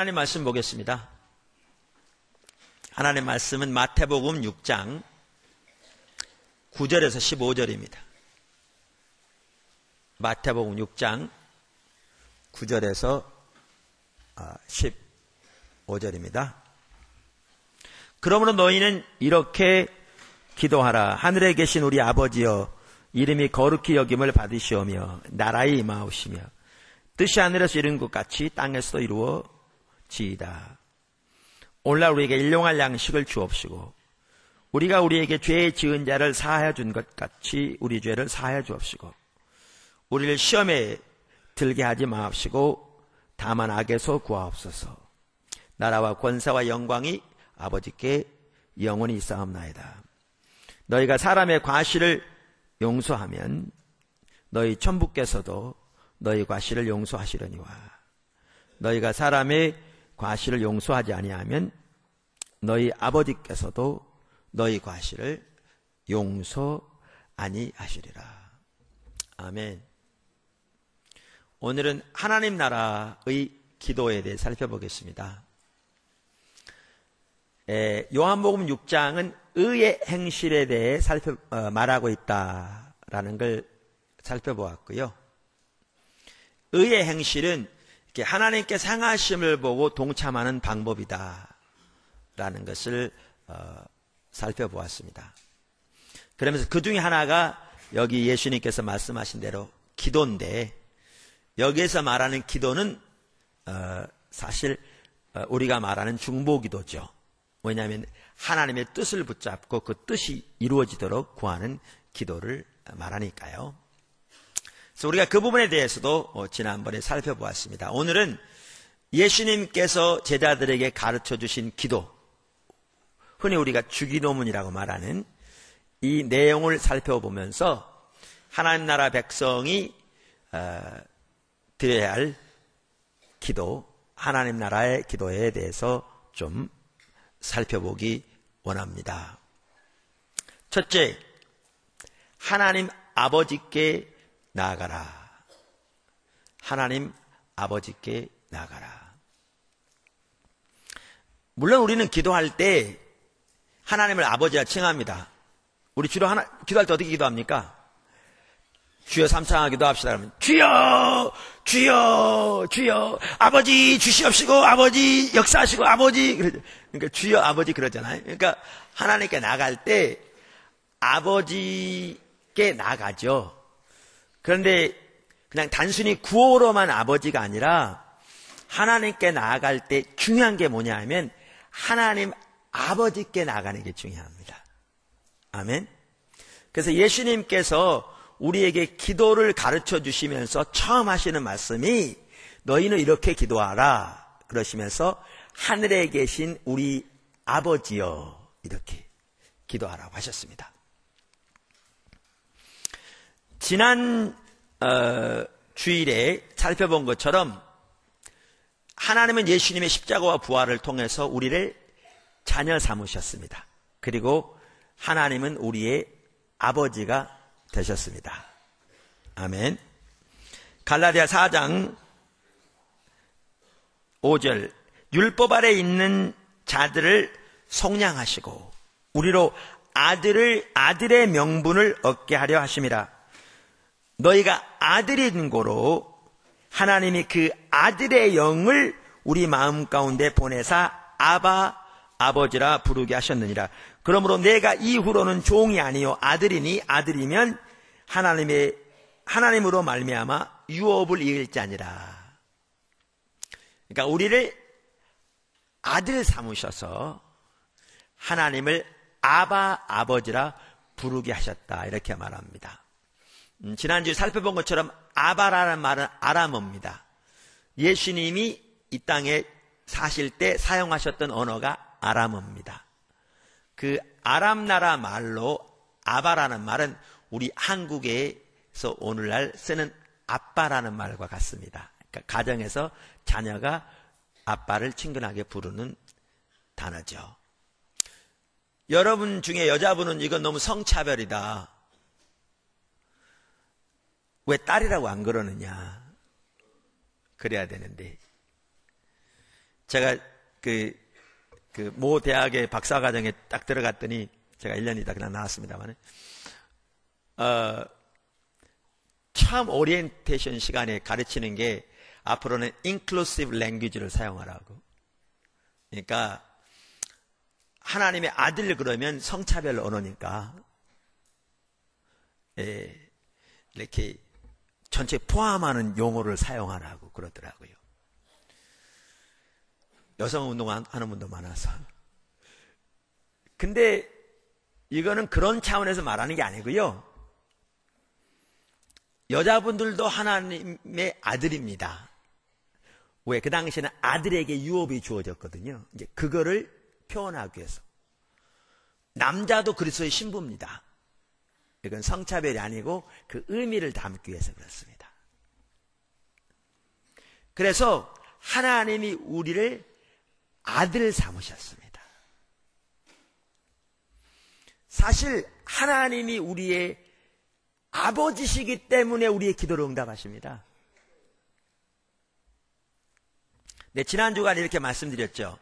하나님 말씀 보겠습니다. 하나님 말씀은 마태복음 6장 9절에서 15절입니다. 마태복음 6장 9절에서 15절입니다. 그러므로 너희는 이렇게 기도하라. 하늘에 계신 우리 아버지여, 이름이 거룩히 여김을 받으시오며 나라의 임하옵시며 뜻이 하늘에서 이룬 것 같이 땅에서도 이루어지이다. 오늘날 우리에게 일용할 양식을 주옵시고 우리가 우리에게 죄 지은 자를 사하여 준 것 같이 우리 죄를 사하여 주옵시고 우리를 시험에 들게 하지 마옵시고 다만 악에서 구하옵소서. 나라와 권세와 영광이 아버지께 영원히 있사옵나이다. 너희가 사람의 과실을 용서하면 너희 천부께서도 너희 과실을 용서하시려니와 너희가 사람의 과실을 용서하지 아니하면 너희 아버지께서도 너희 과실을 용서 아니하시리라. 아멘. 오늘은 하나님 나라의 기도에 대해 살펴보겠습니다. 요한복음 6장은 의의 행실에 대해 말하고 있다라는 걸 살펴보았고요. 의의 행실은 이렇게 하나님께 상하심을 보고 동참하는 방법이다라는 것을 살펴보았습니다. 그러면서 그 중에 하나가 여기 예수님께서 말씀하신 대로 기도인데, 여기에서 말하는 기도는 사실 우리가 말하는 중보기도죠. 왜냐하면 하나님의 뜻을 붙잡고 그 뜻이 이루어지도록 구하는 기도를 말하니까요. 그래서 우리가 그 부분에 대해서도 지난번에 살펴보았습니다. 오늘은 예수님께서 제자들에게 가르쳐 주신 기도, 흔히 우리가 주기도문이라고 말하는 이 내용을 살펴보면서 하나님 나라 백성이 드려야 할 기도, 하나님 나라의 기도에 대해서 좀 살펴보기 원합니다. 첫째, 하나님 아버지께 나아가라. 하나님 아버지께 나아가라. 물론 우리는 기도할 때 하나님을 아버지라 칭합니다. 우리 주로 기도할 때 어떻게 기도합니까? 주여 삼창하 기도합시다. 그러면 주여 주여 주여 아버지 주시옵시고 아버지 역사하시고 아버지, 그러니까 주여 아버지 그러잖아요. 그러니까 하나님께 나갈 때 아버지께 나가죠. 그런데 그냥 단순히 구호로만 아버지가 아니라 하나님께 나아갈 때 중요한 게 뭐냐 하면 하나님 아버지께 나가는 게 중요합니다. 아멘. 그래서 예수님께서 우리에게 기도를 가르쳐 주시면서 처음 하시는 말씀이 너희는 이렇게 기도하라 그러시면서 하늘에 계신 우리 아버지여 이렇게 기도하라고 하셨습니다. 지난 주일에 살펴본 것처럼 하나님은 예수님의 십자가와 부활을 통해서 우리를 자녀 삼으셨습니다. 그리고 하나님은 우리의 아버지가 되셨습니다. 아멘. 갈라디아 4장 5절 율법 아래 있는 자들을 속량하시고 우리로 아들의 명분을 얻게 하려 하심이라. 너희가 아들인 고로 하나님이 그 아들의 영을 우리 마음 가운데 보내사 아바 아버지라 부르게 하셨느니라. 그러므로 내가 이후로는 종이 아니요 아들이니 아들이면 하나님으로 말미암아 유업을 이을 자니라. 그러니까 우리를 아들 삼으셔서 하나님을 아바 아버지라 부르게 하셨다 이렇게 말합니다. 지난주에 살펴본 것처럼 아바라는 말은 아람어입니다. 예수님이 이 땅에 사실 때 사용하셨던 언어가 아람어입니다. 그 아람 나라 말로 아바라는 말은 우리 한국에서 오늘날 쓰는 아빠라는 말과 같습니다. 그러니까 가정에서 자녀가 아빠를 친근하게 부르는 단어죠. 여러분 중에 여자분은 이건 너무 성차별이다. 왜 딸이라고 안 그러느냐? 그래야 되는데. 제가 모 대학의 박사과정에 딱 들어갔더니 제가 1년 있다 그냥 나왔습니다만, 처음 오리엔테이션 시간에 가르치는 게 앞으로는 inclusive language를 사용하라고. 그러니까 하나님의 아들 그러면 성차별 언어니까 이렇게 전체 포함하는 용어를 사용하라고 그러더라고요. 여성 운동하는 분도 많아서. 근데 이거는 그런 차원에서 말하는 게 아니고요. 여자분들도 하나님의 아들입니다. 왜? 그 당시에는 아들에게 유업이 주어졌거든요. 이제 그거를 표현하기 위해서. 남자도 그리스도의 신부입니다. 이건 성차별이 아니고 그 의미를 담기 위해서 그렇습니다. 그래서 하나님이 우리를 아들 삼으셨습니다. 사실 하나님이 우리의 아버지시기 때문에 우리의 기도를 응답하십니다. 네, 지난 주간 이렇게 말씀드렸죠.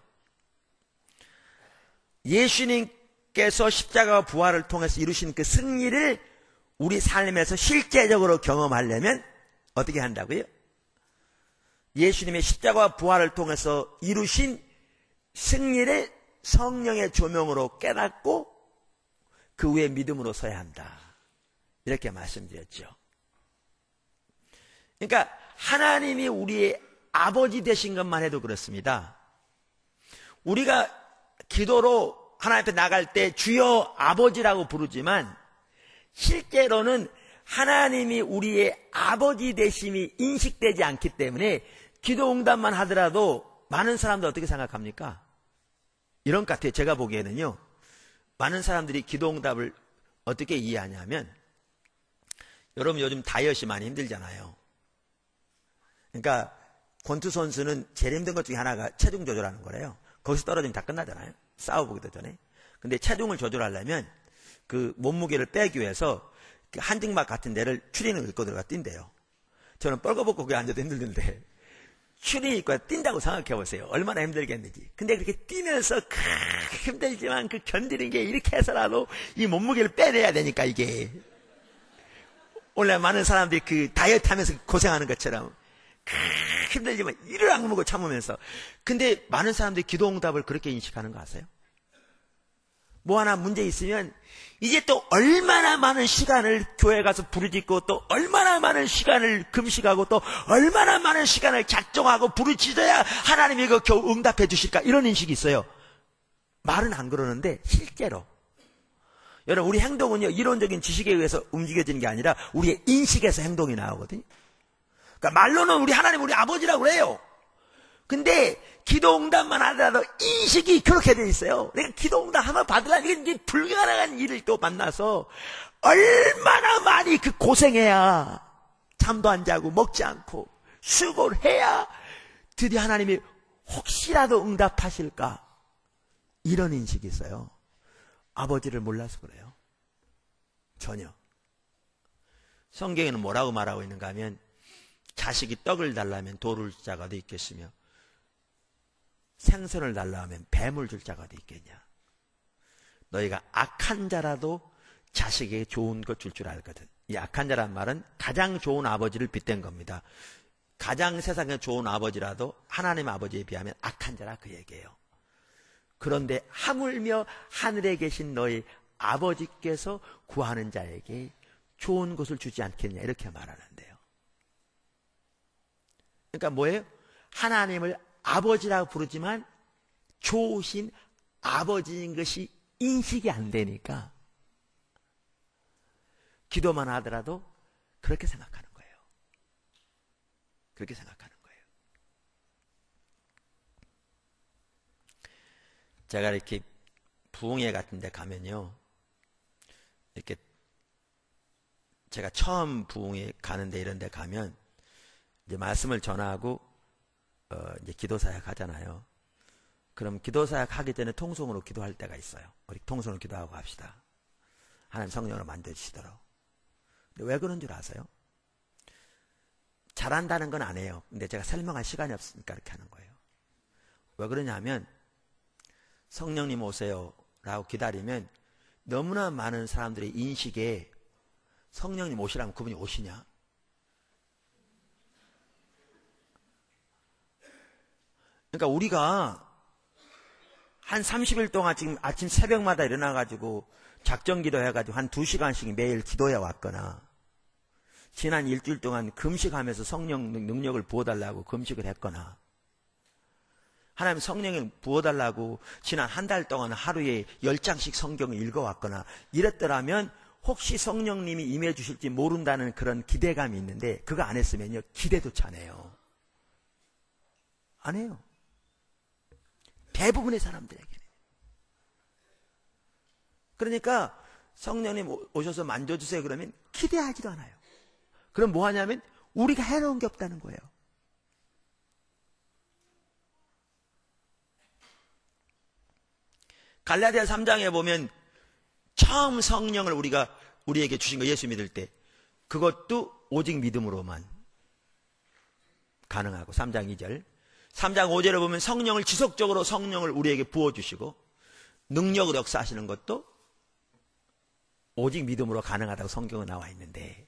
예수님께서 십자가와 부활을 통해서 이루신 그 승리를 우리 삶에서 실제적으로 경험하려면 어떻게 한다고요? 예수님의 십자가와 부활을 통해서 이루신 승리를 성령의 조명으로 깨닫고 그 후에 믿음으로 서야 한다. 이렇게 말씀드렸죠. 그러니까 하나님이 우리의 아버지 되신 것만 해도 그렇습니다. 우리가 기도로 하나님 앞에 나갈 때 주여 아버지라고 부르지만 실제로는 하나님이 우리의 아버지 되심이 인식되지 않기 때문에 기도 응답만 하더라도 많은 사람들 어떻게 생각합니까? 이런 것 같아요. 제가 보기에는요. 많은 사람들이 기도 응답을 어떻게 이해하냐면, 여러분 요즘 다이어트 많이 힘들잖아요. 그러니까 권투 선수는 제일 힘든 것 중에 하나가 체중 조절하는 거래요. 거기서 떨어지면 다 끝나잖아요. 싸워보기도 전에. 근데 체중을 조절하려면 그 몸무게를 빼기 위해서 그 한증막 같은 데를 추리닝을 입고 들어가 뛴대요. 저는 뻘거벗고 거기 앉아도 힘들던데 추리닝 입고 뛴다고 생각해 보세요. 얼마나 힘들겠는지. 근데 그렇게 뛰면서 힘들지만 그 견디는 게 이렇게 해서라도 이 몸무게를 빼내야 되니까 이게. 원래 많은 사람들이 그 다이어트 하면서 고생하는 것처럼 힘들지만 이를 악물고 참으면서. 근데 많은 사람들이 기도 응답을 그렇게 인식하는 거 아세요? 뭐 하나 문제 있으면 이제 또 얼마나 많은 시간을 교회 가서 부르짖고 또 얼마나 많은 시간을 금식하고 또 얼마나 많은 시간을 작정하고 부르짖어야 하나님이 그 겨우 응답해 주실까, 이런 인식이 있어요. 말은 안 그러는데 실제로 여러분, 우리 행동은요 이론적인 지식에 의해서 움직여지는 게 아니라 우리의 인식에서 행동이 나오거든요. 그러니까 말로는 우리 하나님 우리 아버지라고 그래요. 근데 기도 응답만 하더라도 인식이 그렇게 돼 있어요. 내가 기도 응답 한번 받으려면 이게 불가능한 일을 또 만나서 얼마나 많이 그 고생해야, 잠도 안 자고 먹지 않고 수고를 해야 드디어 하나님이 혹시라도 응답하실까, 이런 인식이 있어요. 아버지를 몰라서 그래요. 전혀. 성경에는 뭐라고 말하고 있는가 하면, 자식이 떡을 달라면 돌을 줄 자가 어디 있겠으며 생선을 달라 하면 뱀을 줄 자가 어디 있겠냐. 너희가 악한 자라도 자식에게 좋은 것 줄 줄 알거든. 이 악한 자란 말은 가장 좋은 아버지를 빗댄 겁니다. 가장 세상에 좋은 아버지라도 하나님 아버지에 비하면 악한 자라 그 얘기예요. 그런데 하물며 하늘에 계신 너희 아버지께서 구하는 자에게 좋은 것을 주지 않겠냐, 이렇게 말하는데요. 그러니까 뭐예요? 하나님을 아버지라고 부르지만 좋으신 아버지인 것이 인식이 안 되니까 기도만 하더라도 그렇게 생각하는 거예요. 그렇게 생각하는 거예요. 제가 이렇게 부흥회 같은 데 가면요, 이렇게 제가 처음 부흥회 가는데 이런 데 가면 이제 말씀을 전하고 이제 기도 사역 하잖아요. 그럼 기도 사역 하기 전에 통성으로 기도할 때가 있어요. 우리 통성으로 기도하고 합시다. 하나님 성령으로 만져주시도록. 근데 왜 그런 줄 아세요? 잘한다는 건 아니에요. 근데 제가 설명할 시간이 없으니까 이렇게 하는 거예요. 왜 그러냐면 성령님 오세요 라고 기다리면 너무나 많은 사람들의 인식에 성령님 오시라면 그분이 오시냐? 그러니까 우리가 한 30일 동안 지금 아침 새벽마다 일어나가지고 작정기도 해가지고 한 2시간씩 매일 기도해 왔거나 지난 일주일 동안 금식하면서 성령 능력을 부어달라고 금식을 했거나 하나님 성령을 부어달라고 지난 한 달 동안 하루에 10장씩 성경을 읽어왔거나 이랬더라면 혹시 성령님이 임해 주실지 모른다는 그런 기대감이 있는데 그거 안 했으면요 기대조차 안 해요. 안 해요. 대부분의 사람들에게는. 그러니까 성령님 오셔서 만져주세요 그러면 기대하지도 않아요. 그럼 뭐 하냐면 우리가 해놓은 게 없다는 거예요. 갈라디아 3장에 보면 처음 성령을 우리에게 주신 거 예수 믿을 때 그것도 오직 믿음으로만 가능하고 3장 2절 3장 5절에 보면 성령을 지속적으로 성령을 우리에게 부어주시고 능력으로 역사하시는 것도 오직 믿음으로 가능하다고 성경에 나와 있는데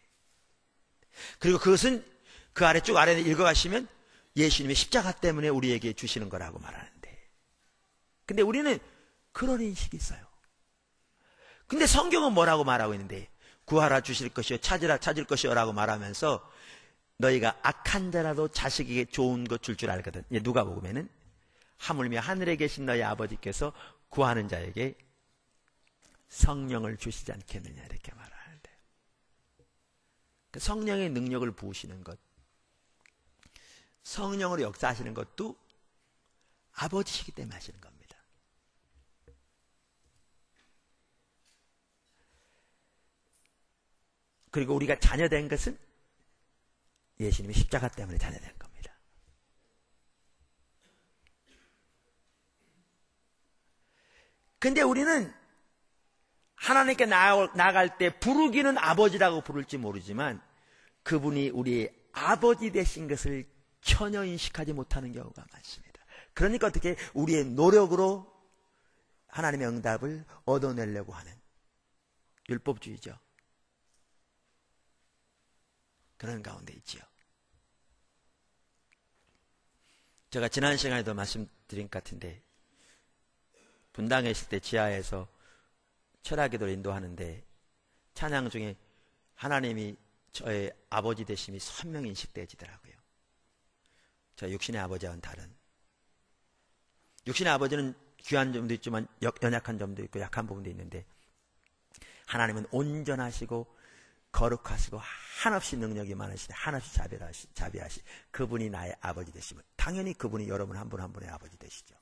그리고 그것은 그 아래 쭉 아래 읽어가시면 예수님의 십자가 때문에 우리에게 주시는 거라고 말하는데 근데 우리는 그런 인식이 있어요. 근데 성경은 뭐라고 말하고 있는데 구하라 주실 것이요 찾으라 찾을 것이요 라고 말하면서 너희가 악한 자라도 자식에게 좋은 것 줄 알거든. 누가 보면은 하물며 하늘에 계신 너희 아버지께서 구하는 자에게 성령을 주시지 않겠느냐 이렇게 말하는데 성령의 능력을 부으시는 것 성령으로 역사하시는 것도 아버지시기 때문에 하시는 겁니다. 그리고 우리가 자녀된 것은 예수님의 십자가 때문에 자녀된 겁니다. 근데 우리는 하나님께 나아갈 때 부르기는 아버지라고 부를지 모르지만 그분이 우리의 아버지 되신 것을 전혀 인식하지 못하는 경우가 많습니다. 그러니까 어떻게 우리의 노력으로 하나님의 응답을 얻어내려고 하는 율법주의죠. 그런 가운데 있지요. 제가 지난 시간에도 말씀드린 것 같은데 분당에 있을 때 지하에서 철학기도를 인도하는데 찬양 중에 하나님이 저의 아버지 되심이 선명히 인식되어지더라고요. 저 육신의 아버지와는 다른 육신의 아버지는 귀한 점도 있지만 연약한 점도 있고 약한 부분도 있는데 하나님은 온전하시고 거룩하시고 한없이 능력이 많으시니 한없이 자비하시 그분이 나의 아버지 되시면 당연히 그분이 여러분 한 분 한 분의 아버지 되시죠.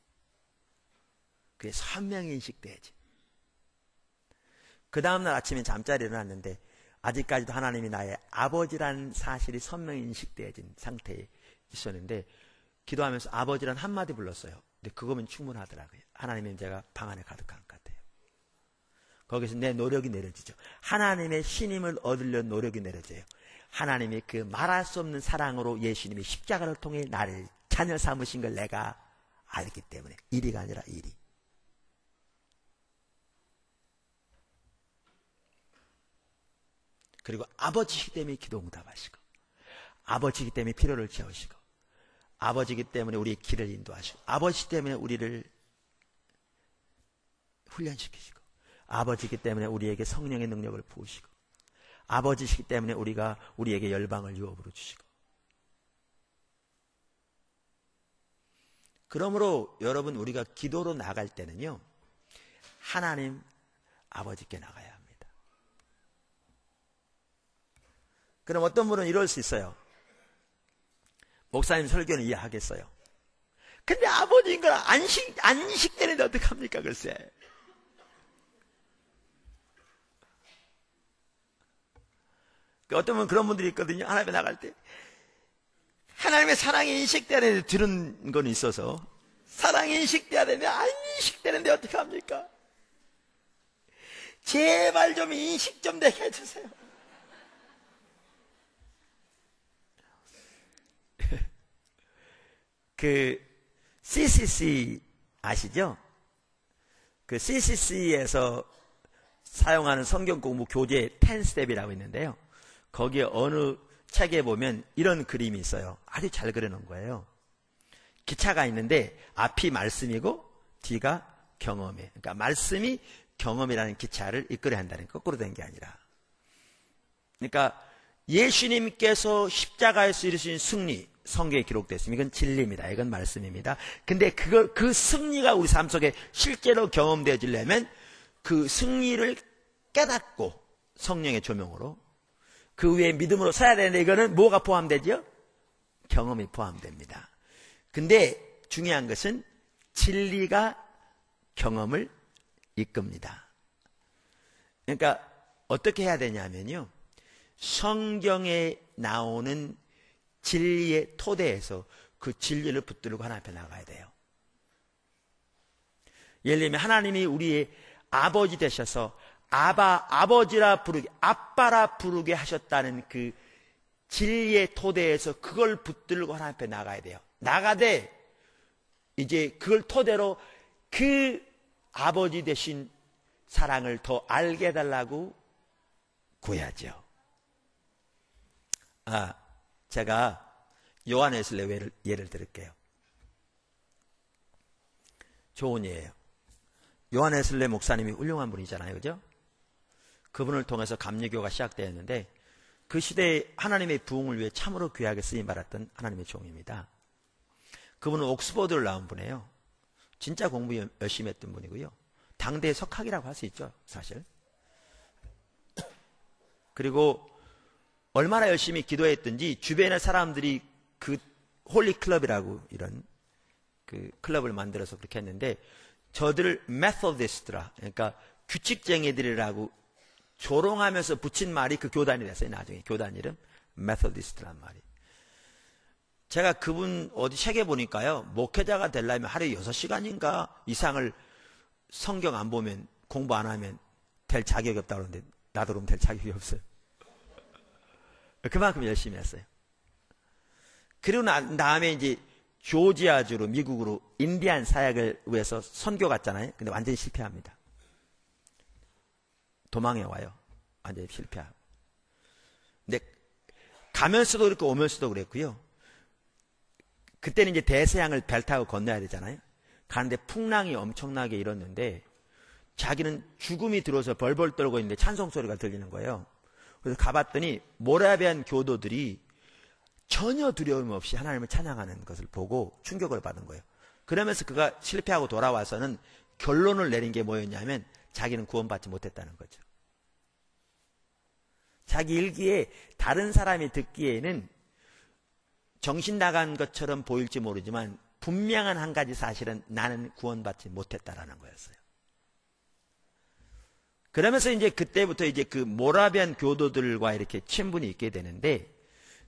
그게 선명히 인식돼야지. 그 다음날 아침에 잠자리에 일어났는데 아직까지도 하나님이 나의 아버지라는 사실이 선명히 인식되어진 상태에 있었는데 기도하면서 아버지란 한마디 불렀어요. 근데 그거면 충분하더라고요. 하나님의 제가 방 안에 가득한 것 같아요. 거기서 내 노력이 내려지죠. 하나님의 신임을 얻으려 노력이 내려져요. 하나님의 그 말할 수 없는 사랑으로 예수님이 십자가를 통해 나를 자녀 삼으신 걸 내가 알기 때문에 일이가 아니라 일이. 그리고 아버지이기 때문에 기도 응답하시고 아버지이기 때문에 필요를 채우시고 아버지이기 때문에 우리의 길을 인도하시고 아버지 때문에 우리를 훈련시키시고 아버지이기 때문에 우리에게 성령의 능력을 부으시고 아버지이기 때문에 우리에게 열방을 유업으로 주시고 그러므로 여러분 우리가 기도로 나갈 때는요 하나님 아버지께 나가야 합니다. 그럼 어떤 분은 이럴 수 있어요. 목사님 설교는 이해하겠어요. 근데 아버지인 걸 안식되는데 어떡합니까 글쎄. 어떤 분은 그런 분들이 있거든요. 하나님에 나갈 때 하나님의 사랑이 인식돼야 되는데 들은 건 있어서 사랑이 인식돼야 되는데 안 인식되는데 어떡합니까? 제발 좀 인식 좀 되게 해주세요. CCC 아시죠? 그 CCC에서 사용하는 성경 공부 교재 10스텝이라고 있는데요. 거기에 어느 책에 보면 이런 그림이 있어요. 아주 잘 그려놓은 거예요. 기차가 있는데 앞이 말씀이고 뒤가 경험이에요. 그러니까 말씀이 경험이라는 기차를 이끌어야 한다는, 거꾸로 된 게 아니라. 그러니까 예수님께서 십자가에서 이루신 승리, 성경에 기록됐습니다. 이건 진리입니다. 이건 말씀입니다. 근데 그 승리가 우리 삶 속에 실제로 경험되어지려면 그 승리를 깨닫고 성령의 조명으로 그 위에 믿음으로 서야 되는데, 이거는 뭐가 포함되죠? 경험이 포함됩니다. 근데 중요한 것은 진리가 경험을 이끕니다. 그러니까 어떻게 해야 되냐면요, 성경에 나오는 진리의 토대에서 그 진리를 붙들고 하나님 앞에 나가야 돼요. 예를 들면 하나님이 우리의 아버지 되셔서 아버지라 부르게, 아빠라 부르게 하셨다는 그 진리의 토대에서 그걸 붙들고 하나님 앞에 나가야 돼요. 나가되 이제 그걸 토대로 그 아버지 되신 사랑을 더 알게 해달라고 구해야죠. 제가 요한웨슬레 예를 들을게요. 좋은 예예요. 요한웨슬레 목사님이 훌륭한 분이잖아요, 그죠? 그분을 통해서 감리교가 시작되었는데, 그 시대에 하나님의 부흥을 위해 참으로 귀하게 쓰임 받았던 하나님의 종입니다. 그분은 옥스퍼드를 나온 분이에요. 진짜 공부 열심히 했던 분이고요. 당대의 석학이라고 할 수 있죠, 사실. 그리고 얼마나 열심히 기도했든지 주변의 사람들이 그 홀리 클럽이라고 이런 그 클럽을 만들어서 그렇게 했는데, 저들을 메소디스트라, 그러니까 규칙쟁이들이라고 조롱하면서 붙인 말이 그 교단이 됐어요. 나중에 교단 이름 메소디스트란 말이. 제가 그분 어디 책에 보니까요, 목회자가 되려면 하루에 6시간인가 이상을 성경 안 보면, 공부 안 하면 될 자격이 없다고 그러는데, 나도 그럼 될 자격이 없어요. 그만큼 열심히 했어요. 그리고 난 다음에 이제 조지아주로, 미국으로 인디안 사역을 위해서 선교 갔잖아요. 근데 완전히 실패합니다. 도망해 와요. 완전히 실패하고. 근데 가면서도 그렇고 오면서도 그랬고요. 그때는 이제 대서양을 배 타고 건너야 되잖아요. 가는데 풍랑이 엄청나게 일었는데 자기는 죽음이 들어서 벌벌 떨고 있는데 찬송 소리가 들리는 거예요. 그래서 가봤더니 모라비안 교도들이 전혀 두려움 없이 하나님을 찬양하는 것을 보고 충격을 받은 거예요. 그러면서 그가 실패하고 돌아와서는 결론을 내린 게 뭐였냐면 자기는 구원받지 못했다는 거죠. 자기 일기에 다른 사람이 듣기에는 정신 나간 것처럼 보일지 모르지만 분명한 한 가지 사실은 나는 구원받지 못했다라는 거였어요. 그러면서 이제 그때부터 이제 그 모라비안 교도들과 이렇게 친분이 있게 되는데,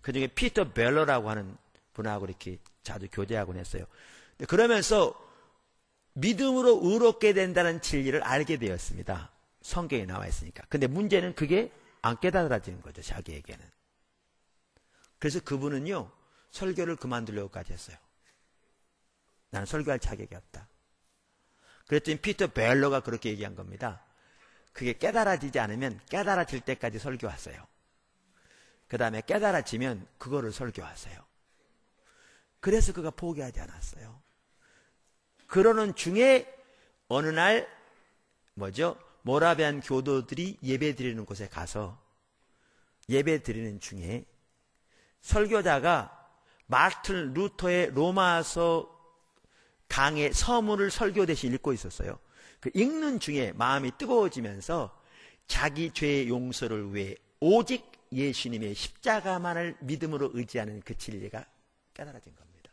그 중에 피터 벨러라고 하는 분하고 이렇게 자주 교제하곤 했어요. 그러면서 믿음으로 의롭게 된다는 진리를 알게 되었습니다. 성경에 나와 있으니까. 근데 문제는 그게 안 깨달아지는 거죠, 자기에게는. 그래서 그분은요, 설교를 그만두려고까지 했어요. 나는 설교할 자격이 없다. 그랬더니 피터 벨러가 그렇게 얘기한 겁니다. 그게 깨달아지지 않으면 깨달아질 때까지 설교하세요. 그 다음에 깨달아지면 그거를 설교하세요. 그래서 그가 포기하지 않았어요. 그러는 중에 어느 날 모라비안 교도들이 예배 드리는 곳에 가서 예배 드리는 중에 설교자가 마르틴 루터의 로마서 강의 서문을 설교 대신 읽고 있었어요. 그 읽는 중에 마음이 뜨거워지면서 자기 죄의 용서를 위해 오직 예수님의 십자가만을 믿음으로 의지하는 그 진리가 깨달아진 겁니다.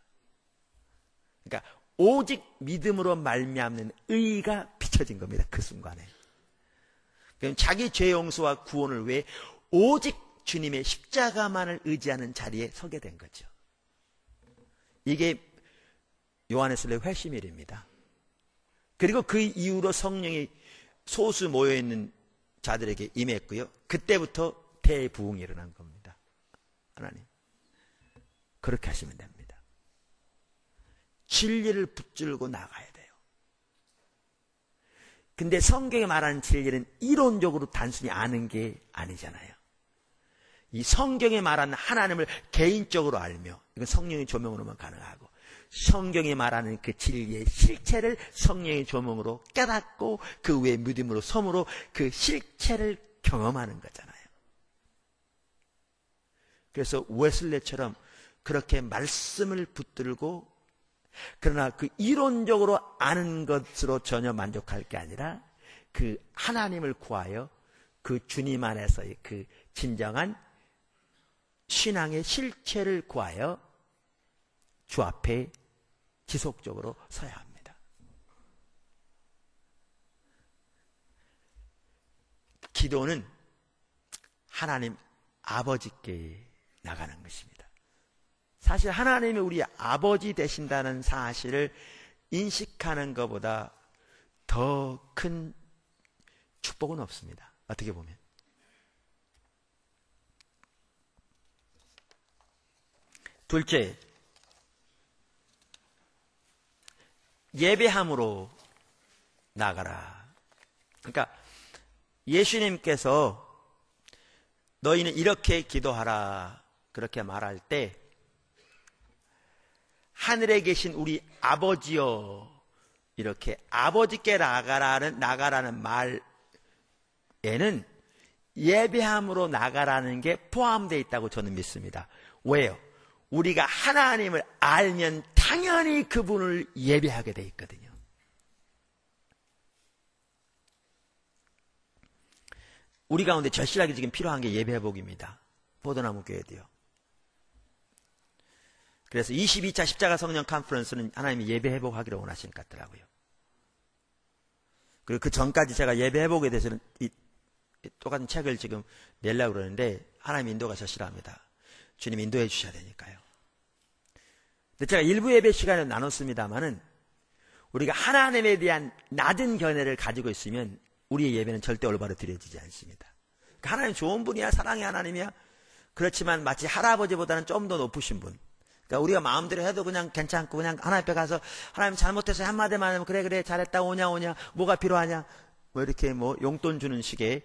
그러니까 오직 믿음으로 말미암는 의가 비춰진 겁니다. 그 순간에. 그럼 자기 죄 용서와 구원을 위해 오직 주님의 십자가만을 의지하는 자리에 서게 된 거죠. 이게 요한웨슬레 회심일입니다. 그리고 그 이후로 성령이 소수 모여있는 자들에게 임했고요. 그때부터 대부흥이 일어난 겁니다. 하나님, 그렇게 하시면 됩니다. 진리를 붙들고 나가야 돼요. 근데 성경에 말하는 진리는 이론적으로 단순히 아는 게 아니잖아요. 이 성경에 말하는 하나님을 개인적으로 알며, 이건 성령의 조명으로만 가능하고, 성경이 말하는 그 진리의 실체를 성령의 조명으로 깨닫고 그 외에 믿음으로 섬으로 그 실체를 경험하는 거잖아요. 그래서 웨슬레처럼 그렇게 말씀을 붙들고, 그러나 그 이론적으로 아는 것으로 전혀 만족할 게 아니라 그 하나님을 구하여 그 주님 안에서의 그 진정한 신앙의 실체를 구하여 주 앞에 지속적으로 서야 합니다. 기도는 하나님 아버지께 나가는 것입니다. 사실 하나님이 우리 아버지 되신다는 사실을 인식하는 것보다 더 큰 축복은 없습니다. 어떻게 보면. 둘째, 예배함으로 나가라. 그러니까 예수님께서 너희는 이렇게 기도하라 그렇게 말할 때 하늘에 계신 우리 아버지여 이렇게 아버지께 나가라는 말에는 예배함으로 나가라는 게 포함되어 있다고 저는 믿습니다. 왜요? 우리가 하나님을 알면 당연히 그분을 예배하게 돼 있거든요. 우리 가운데 절실하게 지금 필요한 게 예배회복입니다. 포도나무 교회도요. 그래서 22차 십자가 성령 컨퍼런스는 하나님이 예배회복하기를 원하시는 것 같더라고요. 그리고 그 전까지 제가 예배회복에 대해서는 똑같은 책을 지금 내려고 그러는데 하나님 인도가 절실합니다. 주님 인도해 주셔야 되니까요. 근데 제가 일부 예배 시간을 나눴습니다마는 우리가 하나님에 대한 낮은 견해를 가지고 있으면 우리의 예배는 절대 올바로 드려지지 않습니다. 그러니까 하나님 좋은 분이야, 사랑의 하나님이야. 그렇지만 마치 할아버지보다는 좀 더 높으신 분. 그러니까 우리가 마음대로 해도 그냥 괜찮고 그냥 하나님 앞에 가서 하나님 잘못해서 한마디만 하면 그래 잘했다 오냐 뭐가 필요하냐 뭐 이렇게 뭐 용돈 주는 식의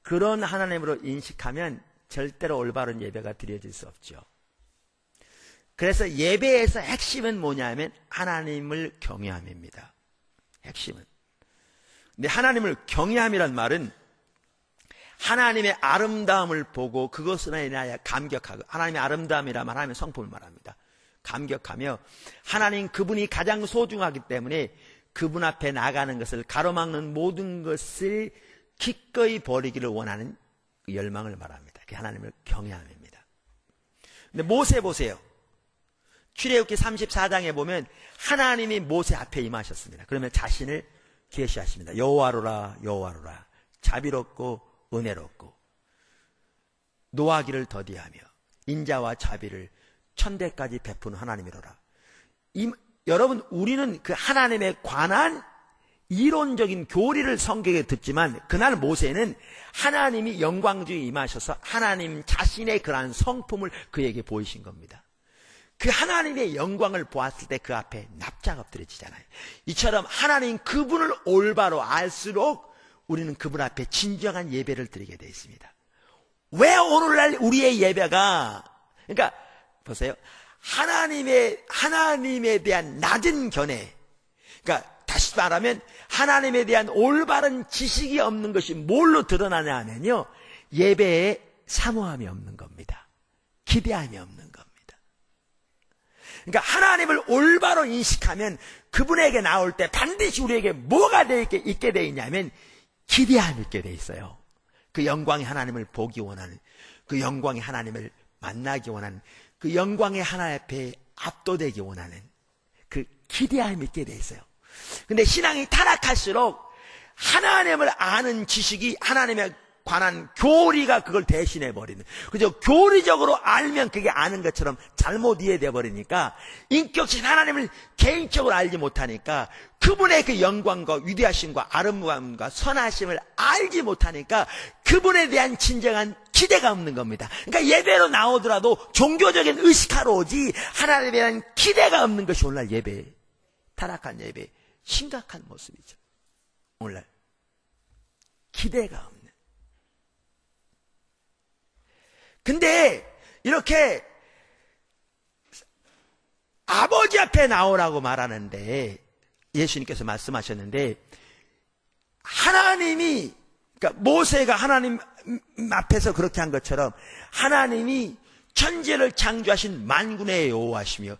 그런 하나님으로 인식하면 절대로 올바른 예배가 드려질 수 없죠. 그래서 예배에서 핵심은 뭐냐면 하나님을 경외함입니다. 핵심은. 근데 하나님을 경외함이란 말은 하나님의 아름다움을 보고 그것으로 인하여 감격하고, 하나님의 아름다움이라면 하나님의 성품을 말합니다. 감격하며 하나님 그분이 가장 소중하기 때문에 그분 앞에 나가는 것을 가로막는 모든 것을 기꺼이 버리기를 원하는 열망을 말합니다. 그게 하나님을 경외함입니다. 근데 모세 보세요. 출애굽기 34장에 보면 하나님이 모세 앞에 임하셨습니다. 그러면 자신을 계시하십니다. 여호와로라 여호와로라 자비롭고 은혜롭고 노하기를 더디하며 인자와 자비를 천대까지 베푸는 하나님이로라. 여러분, 우리는 그 하나님에 관한 이론적인 교리를 성경에 듣지만 그날 모세는 하나님이 영광주에 임하셔서 하나님 자신의 그러한 성품을 그에게 보이신 겁니다. 그 하나님의 영광을 보았을 때 그 앞에 납작 엎드려지잖아요. 이처럼 하나님 그분을 올바로 알수록 우리는 그분 앞에 진정한 예배를 드리게 되어 있습니다. 왜 오늘날 우리의 예배가, 그러니까 보세요. 하나님에 대한 낮은 견해, 그러니까 다시 말하면 하나님에 대한 올바른 지식이 없는 것이 뭘로 드러나냐 하면요, 예배에 사모함이 없는 겁니다. 기대함이 없는 겁니다. 그러니까 하나님을 올바로 인식하면 그분에게 나올 때 반드시 우리에게 뭐가 있게 되어 있냐면 기대함이 있게 되어 있어요. 그 영광의 하나님을 보기 원하는, 그 영광의 하나님을 만나기 원하는, 그 영광의 하나님 앞에 압도되기 원하는 그 기대함이 있게 되어 있어요. 근데 신앙이 타락할수록 하나님을 아는 지식이 하나님의 관한 교리가 그걸 대신해 버리는. 그죠? 교리적으로 알면 그게 아는 것처럼 잘못 이해돼 버리니까 인격신 하나님을 개인적으로 알지 못하니까 그분의 그 영광과 위대하심과 아름다움과 선하심을 알지 못하니까 그분에 대한 진정한 기대가 없는 겁니다. 그러니까 예배로 나오더라도 종교적인 의식하러 오지 하나님에 대한 기대가 없는 것이 오늘날 예배, 타락한 예배, 심각한 모습이죠. 오늘날 기대가 없는. 근데 이렇게 아버지 앞에 나오라고 말하는데 예수님께서 말씀하셨는데 하나님이, 그러니까 모세가 하나님 앞에서 그렇게 한 것처럼 하나님이 천지를 창조하신 만군의 여호와시며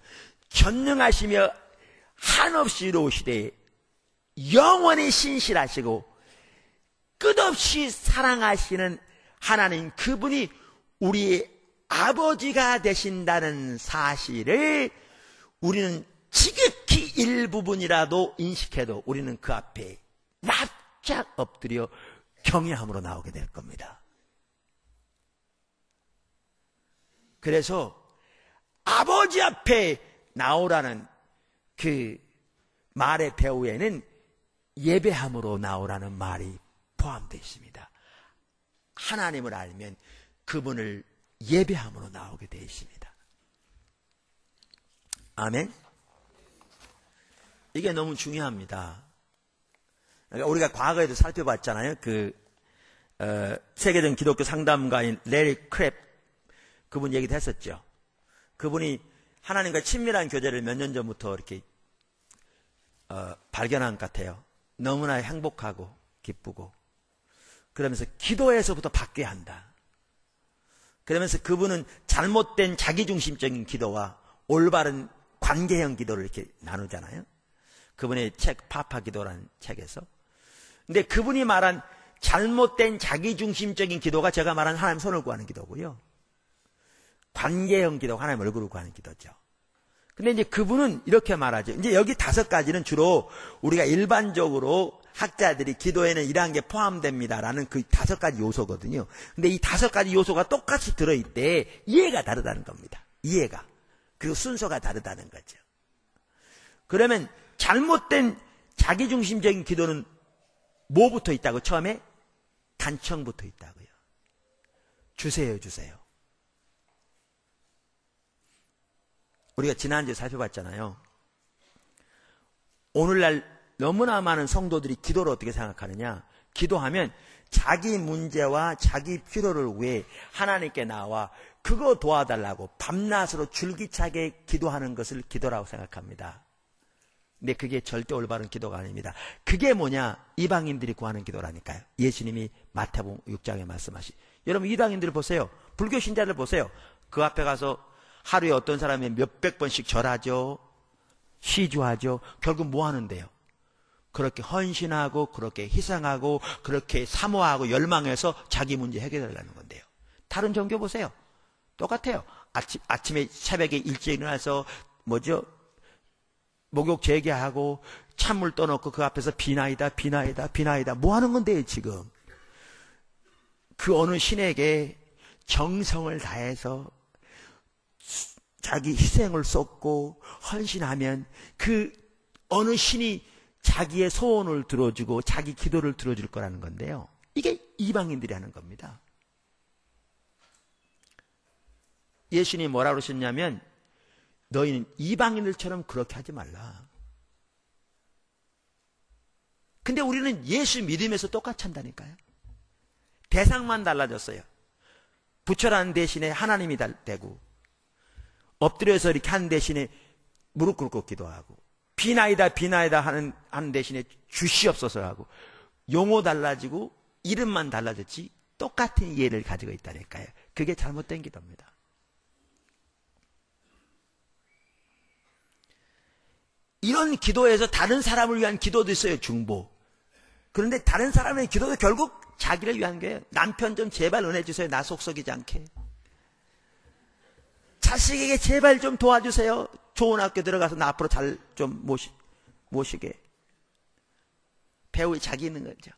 전능하시며 한없이 이로우시되 영원히 신실하시고 끝없이 사랑하시는 하나님, 그분이 우리의 아버지가 되신다는 사실을 우리는 지극히 일부분이라도 인식해도 우리는 그 앞에 납작 엎드려 경외함으로 나오게 될 겁니다. 그래서 아버지 앞에 나오라는 그 말의 배후에는 예배함으로 나오라는 말이 포함되어 있습니다. 하나님을 알면 그분을 예배함으로 나오게 되어 있습니다. 아멘. 이게 너무 중요합니다. 그러니까 우리가 과거에도 살펴봤잖아요. 세계적인 기독교 상담가인 레리 크랩, 그분 얘기도 했었죠. 그분이 하나님과 친밀한 교제를 몇 년 전부터 이렇게 발견한 것 같아요. 너무나 행복하고 기쁘고 그러면서 기도에서부터 바뀌어야 한다. 그러면서 그분은 잘못된 자기중심적인 기도와 올바른 관계형 기도를 이렇게 나누잖아요. 그분의 책 파파 기도라는 책에서. 근데 그분이 말한 잘못된 자기중심적인 기도가 제가 말한 하나님 손을 구하는 기도고요. 관계형 기도가 하나님 얼굴을 구하는 기도죠. 근데 이제 그분은 이렇게 말하죠. 이제 여기 5가지는 주로 우리가 일반적으로 학자들이 기도에는 이러한 게 포함됩니다라는 그 5가지 요소거든요. 근데 이 5가지 요소가 똑같이 들어있대 이해가 다르다는 겁니다. 이해가. 그리고 순서가 다르다는 거죠. 그러면 잘못된 자기중심적인 기도는 뭐부터 있다고? 처음에 단청부터 있다고요. 주세요, 주세요. 우리가 지난주에 살펴봤잖아요. 오늘날 너무나 많은 성도들이 기도를 어떻게 생각하느냐. 기도하면 자기 문제와 자기 필요를 위해 하나님께 나와 그거 도와달라고 밤낮으로 줄기차게 기도하는 것을 기도라고 생각합니다. 근데 그게 절대 올바른 기도가 아닙니다. 그게 뭐냐? 이방인들이 구하는 기도라니까요. 예수님이 마태복음 6장에 말씀하시. 여러분 이방인들을 보세요. 불교 신자들 보세요. 그 앞에 가서 하루에 어떤 사람이 몇백 번씩 절하죠. 시주하죠. 결국 뭐 하는데요? 그렇게 헌신하고 그렇게 희생하고 그렇게 사모하고 열망해서 자기 문제 해결하려는 건데요. 다른 종교 보세요. 똑같아요. 아침에 새벽에 일찍 일어나서 목욕 재개하고 찬물 떠놓고 그 앞에서 비나이다 비나이다 비나이다 뭐 하는 건데요 지금. 그 어느 신에게 정성을 다해서 자기 희생을 쏟고 헌신하면 그 어느 신이 자기의 소원을 들어주고 자기 기도를 들어줄 거라는 건데요. 이게 이방인들이 하는 겁니다. 예수님이 뭐라고 그러셨냐면 너희는 이방인들처럼 그렇게 하지 말라. 근데 우리는 예수 믿으면서 똑같이 한다니까요. 대상만 달라졌어요. 부처라는 대신에 하나님이 되고 엎드려서 이렇게 하는 대신에 무릎 꿇고 기도하고 비나이다 비나이다 하는 대신에 주시옵소서 하고 용어 달라지고 이름만 달라졌지 똑같은 이해를 가지고 있다니까요. 그게 잘못된 기도입니다. 이런 기도에서 다른 사람을 위한 기도도 있어요. 중보. 그런데 다른 사람의 기도도 결국 자기를 위한 거예요. 남편 좀 제발 은혜 주세요. 나 속썩이지 않게. 자식에게 제발 좀 도와주세요. 좋은 학교 들어가서 나 앞으로 잘 좀 모시게. 배우에 자기 있는 거죠.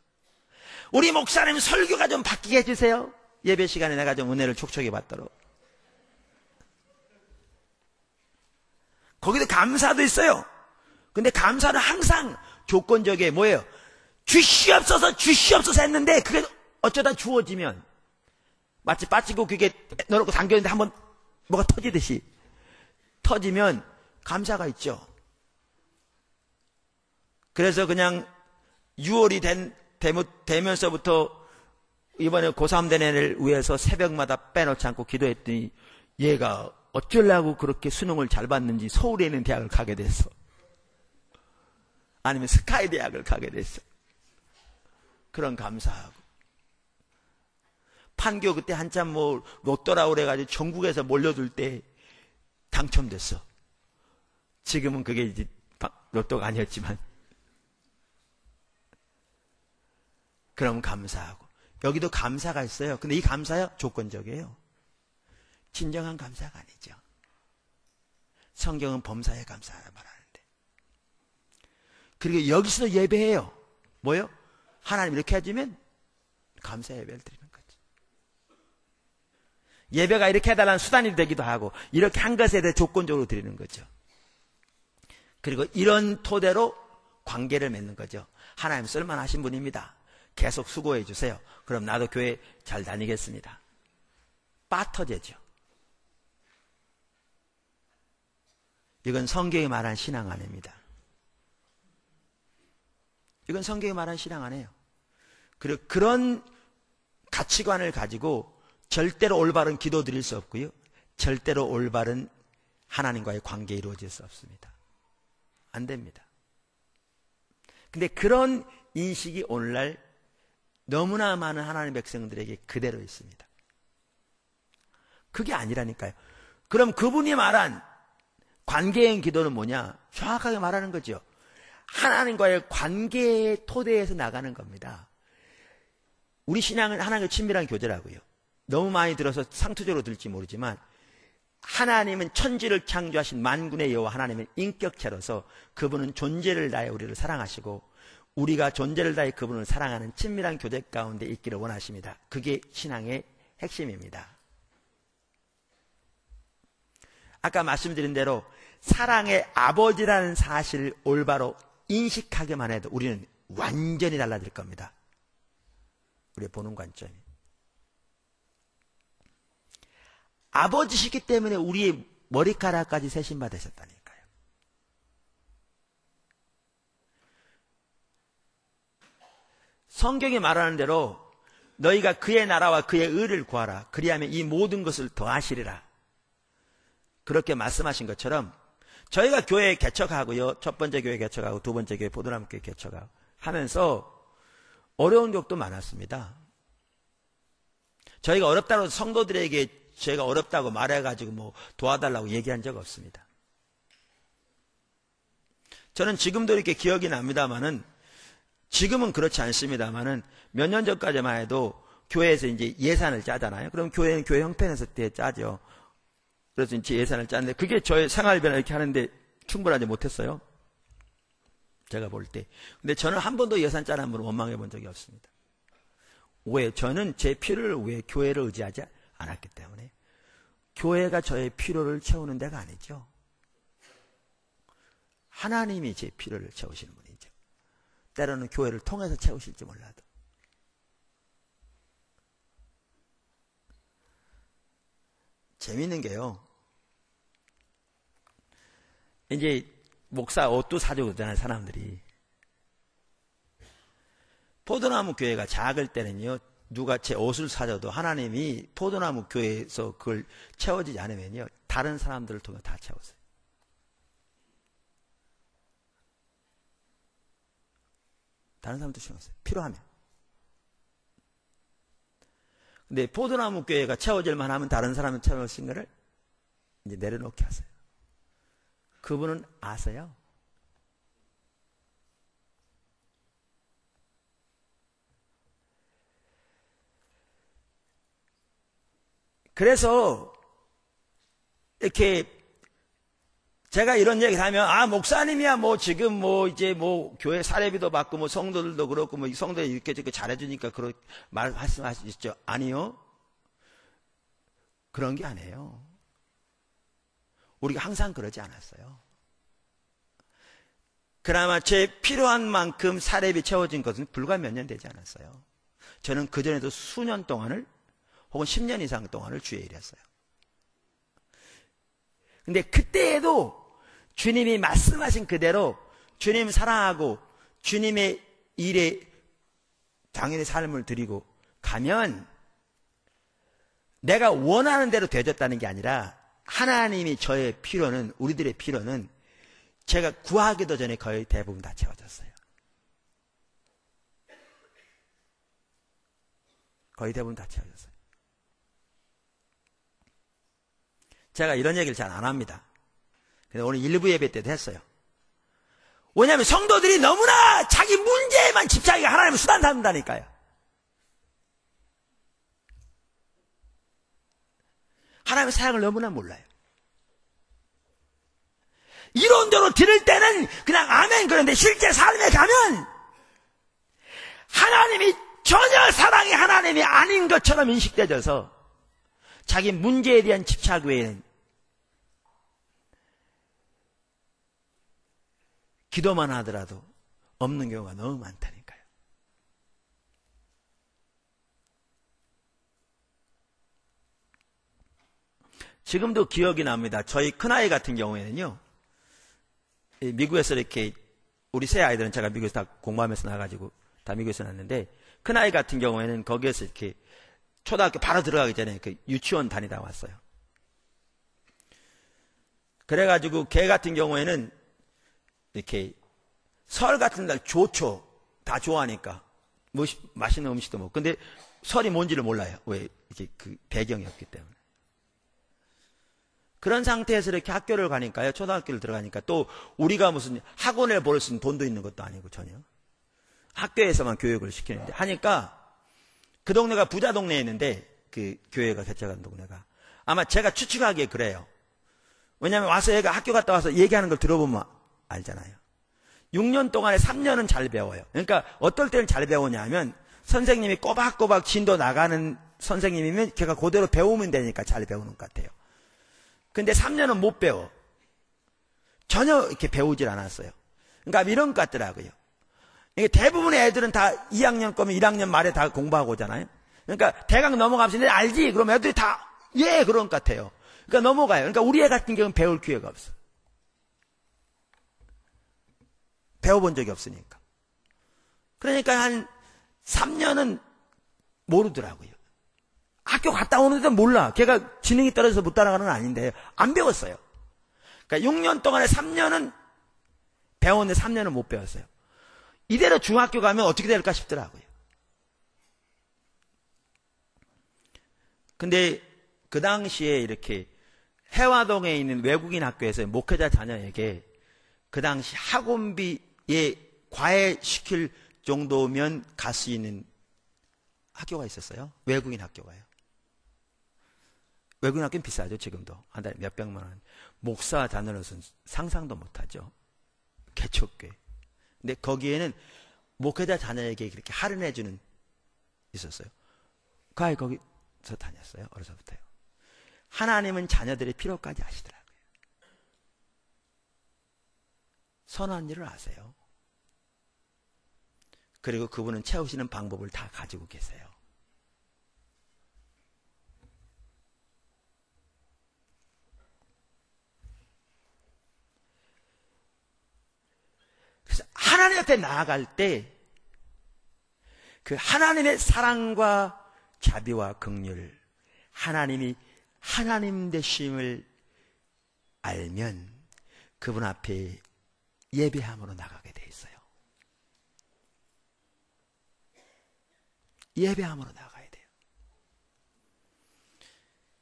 우리 목사님 설교가 좀 바뀌게 해주세요. 예배 시간에 내가 좀 은혜를 촉촉히 받도록. 거기도 감사도 있어요. 근데 감사는 항상 조건적이에요. 뭐예요? 주시옵소서 주시옵소서 했는데 그게 어쩌다 주어지면 마치 빠지고 그게 넣어놓고 당겼는데 한번 뭐가 터지듯이 터지면 감사가 있죠. 그래서 그냥 6월이 되면서부터 이번에 고3 된 애를 위해서 새벽마다 빼놓지 않고 기도했더니 얘가 어쩌려고 그렇게 수능을 잘 봤는지 서울에 있는 대학을 가게 됐어. 아니면 스카이 대학을 가게 됐어. 그런 감사하고. 판교 그때 한참 뭐 로또라고 그래가지고 전국에서 몰려들 때 당첨됐어. 지금은 그게 이제 로또가 아니었지만. 그럼 감사하고. 여기도 감사가 있어요. 근데 이 감사요? 조건적이에요. 진정한 감사가 아니죠. 성경은 범사에 감사하라 말하는데. 그리고 여기서도 예배해요. 뭐요? 하나님 이렇게 해주면 감사 예배를 드리는 거죠. 예배가 이렇게 해달라는 수단이 되기도 하고 이렇게 한 것에 대해 조건적으로 드리는 거죠. 그리고 이런 토대로 관계를 맺는 거죠. 하나님 쓸만하신 분입니다. 계속 수고해 주세요. 그럼 나도 교회 잘 다니겠습니다. 빠터제죠. 이건 성경이 말한 신앙 아닙니다. 이건 성경이 말한 신앙 아니에요. 그리고 그런 가치관을 가지고 절대로 올바른 기도 드릴 수 없고요. 절대로 올바른 하나님과의 관계 이루어질 수 없습니다. 안 됩니다. 근데 그런 인식이 오늘날 너무나 많은 하나님의 백성들에게 그대로 있습니다. 그게 아니라니까요. 그럼 그분이 말한 관계형 기도는 뭐냐? 정확하게 말하는 거죠. 하나님과의 관계의 토대에서 나가는 겁니다. 우리 신앙은 하나님과 친밀한 교제라고요. 너무 많이 들어서 상투적으로 들을지 모르지만 하나님은 천지를 창조하신 만군의 여호와 하나님은 인격체로서 그분은 존재를 다해 우리를 사랑하시고 우리가 존재를 다해 그분을 사랑하는 친밀한 교제 가운데 있기를 원하십니다. 그게 신앙의 핵심입니다. 아까 말씀드린 대로 사랑의 아버지라는 사실을 올바로 인식하기만 해도 우리는 완전히 달라질 겁니다. 우리의 보는 관점이. 아버지시기 때문에 우리의 머리카락까지 세심받으셨다니까요. 성경이 말하는 대로 너희가 그의 나라와 그의 의를 구하라. 그리하면 이 모든 것을 더하시리라. 그렇게 말씀하신 것처럼 저희가 교회 개척하고요. 첫 번째 교회 개척하고 두 번째 교회 포도나무 교회 개척하고 하면서 어려운 적도 많았습니다. 저희가 어렵다고 성도들에게 제가 어렵다고 말해가지고 뭐 도와달라고 얘기한 적 없습니다. 저는 지금도 이렇게 기억이 납니다만은 지금은 그렇지 않습니다만은 몇 년 전까지만 해도 교회에서 이제 예산을 짜잖아요. 그럼 교회는 교회 형편에서 때 짜죠. 그래서 이제 예산을 짰는데 그게 저의 생활비나 이렇게 하는데 충분하지 못했어요. 제가 볼 때. 근데 저는 한 번도 예산 짜는 분을 원망해 본 적이 없습니다. 왜? 저는 제 필요를 위해 교회를 의지하지 않았기 때문에. 교회가 저의 필요를 채우는 데가 아니죠. 하나님이 제 필요를 채우시는 분이죠. 때로는 교회를 통해서 채우실지 몰라도. 재밌는 게요. 이제 목사 옷도 사주고 그러잖아요, 사람들이. 포도나무 교회가 작을 때는요, 누가 제 옷을 사줘도 하나님이 포도나무 교회에서 그걸 채워지지 않으면요, 다른 사람들을 통해 다 채웠어요. 다른 사람도 채웠어요. 필요하면. 근데 포도나무 교회가 채워질 만하면 다른 사람은 채워진 거를 이제 내려놓게 하세요. 그분은 아세요. 그래서 이렇게 제가 이런 얘기를 하면, 목사님이야, 지금 이제 교회 사례비도 받고, 성도들도 그렇고, 성도들 이렇게 잘해주니까, 그런 말씀하시죠. 아니요. 그런 게 아니에요. 우리가 항상 그러지 않았어요. 그나마 제 필요한 만큼 사례비 채워진 것은 불과 몇 년 되지 않았어요. 저는 그전에도 수년 동안을, 혹은 10년 이상 동안을 주의 일했어요. 근데 그때에도 주님이 말씀하신 그대로 주님 사랑하고 주님의 일에 당연히 삶을 드리고 가면 내가 원하는 대로 되어졌다는 게 아니라 하나님이 저의 필요는, 우리들의 필요는 제가 구하기도 전에 거의 대부분 다 채워졌어요. 거의 대부분 다 채워졌어요. 제가 이런 얘기를 잘 안 합니다. 근데 오늘 일부 예배 때도 했어요. 왜냐하면 성도들이 너무나 자기 문제에만 집착하게 하나님을 수단 삼는다니까요. 하나님의 사랑을 너무나 몰라요. 이론적으로 들을 때는 그냥 아멘, 그런데 실제 삶에 가면 하나님이 전혀 사랑의 하나님이 아닌 것처럼 인식되어져서 자기 문제에 대한 집착 외에는 기도만 하더라도 없는 경우가 너무 많다니까요. 지금도 기억이 납니다. 저희 큰아이 같은 경우에는요, 미국에서 이렇게, 우리 세 아이들은 제가 미국에서 다 공부하면서 나가지고 다 미국에서 났는데, 큰아이 같은 경우에는 거기에서 이렇게 초등학교 바로 들어가기 전에 그 유치원 다니다 왔어요. 그래가지고 걔 같은 경우에는 이렇게 설 같은 날 좋죠. 다 좋아하니까. 맛있는 음식도 먹고. 근데 설이 뭔지를 몰라요. 왜? 이제 그 배경이 없기 때문에. 그런 상태에서 이렇게 학교를 가니까요. 초등학교를 들어가니까 또 우리가 무슨 학원을 볼 수 있는 돈도 있는 것도 아니고 전혀. 학교에서만 교육을 시키는데 하니까 그 동네가 부자 동네였는데 그 교회가 개척한 동네가 아마 제가 추측하기에 그래요. 왜냐하면 와서 얘가 학교 갔다 와서 얘기하는 걸 들어보면 알잖아요. 6년 동안에 3년은 잘 배워요. 그러니까 어떨 때는 잘 배우냐면 선생님이 꼬박꼬박 진도 나가는 선생님이면 걔가 그대로 배우면 되니까 잘 배우는 것 같아요. 근데 3년은 못 배워. 전혀 이렇게 배우질 않았어요. 그러니까 이런 것 같더라고요. 이게 대부분의 애들은 다 2학년 거면 1학년 말에 다 공부하고 오잖아요. 그러니까 대강 넘어가면서 알지? 그럼 애들이 다 예 그런 것 같아요. 그러니까 넘어가요. 그러니까 우리 애 같은 경우는 배울 기회가 없어. 배워본 적이 없으니까. 그러니까 한 3년은 모르더라고요. 학교 갔다 오는데도 몰라. 걔가 지능이 떨어져서 못 따라가는 건 아닌데 안 배웠어요. 그러니까 6년 동안에 3년은 배웠는데 3년은 못 배웠어요. 이대로 중학교 가면 어떻게 될까 싶더라고요. 근데 그 당시에 이렇게 해화동에 있는 외국인 학교에서 목회자 자녀에게 그 당시 학원비에 과외시킬 정도면 갈 수 있는 학교가 있었어요. 외국인 학교가요. 외국인 학교는 비싸죠. 지금도 한 달에 몇백만 원. 목사 자녀로서는 상상도 못하죠. 개척교회. 근데 거기에는 목회자 자녀에게 그렇게 할인해주는 있었어요. 그 아이 거기서 다녔어요. 어려서부터요. 하나님은 자녀들의 필요까지 아시더라고요. 선한 일을 아세요. 그리고 그분은 채우시는 방법을 다 가지고 계세요. 그래서 하나님 앞에 나아갈 때 그 하나님의 사랑과 자비와 긍휼, 하나님이 하나님 되심을 알면 그분 앞에 예배함으로 나가게 돼 있어요. 예배함으로 나가야 돼요.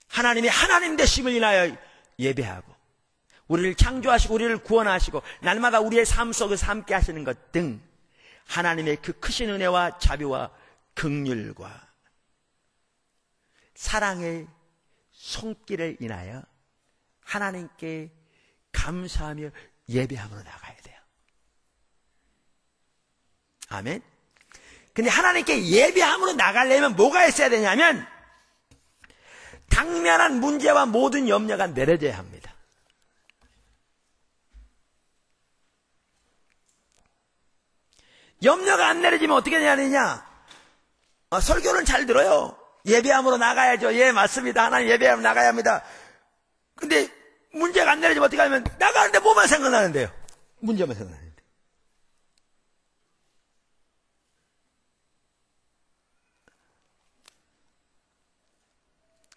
하나님이 하나님 되심을 인하여 예배하고 우리를 창조하시고 우리를 구원하시고 날마다 우리의 삶 속에서 함께 하시는 것 등 하나님의 그 크신 은혜와 자비와 긍휼과 사랑의 손길을 인하여 하나님께 감사하며 예배함으로 나가야 돼요. 아멘. 근데 하나님께 예배함으로 나가려면 뭐가 있어야 되냐면 당면한 문제와 모든 염려가 내려져야 합니다. 염려가 안 내려지면 어떻게 해야 되냐? 설교는 잘 들어요. 예배함으로 나가야죠. 예, 맞습니다. 하나님 예배함으로 나가야 합니다. 근데 문제가 안 내려지면 어떻게 하면 나가는데 뭐만 생각나는데요? 문제만 생각나는데.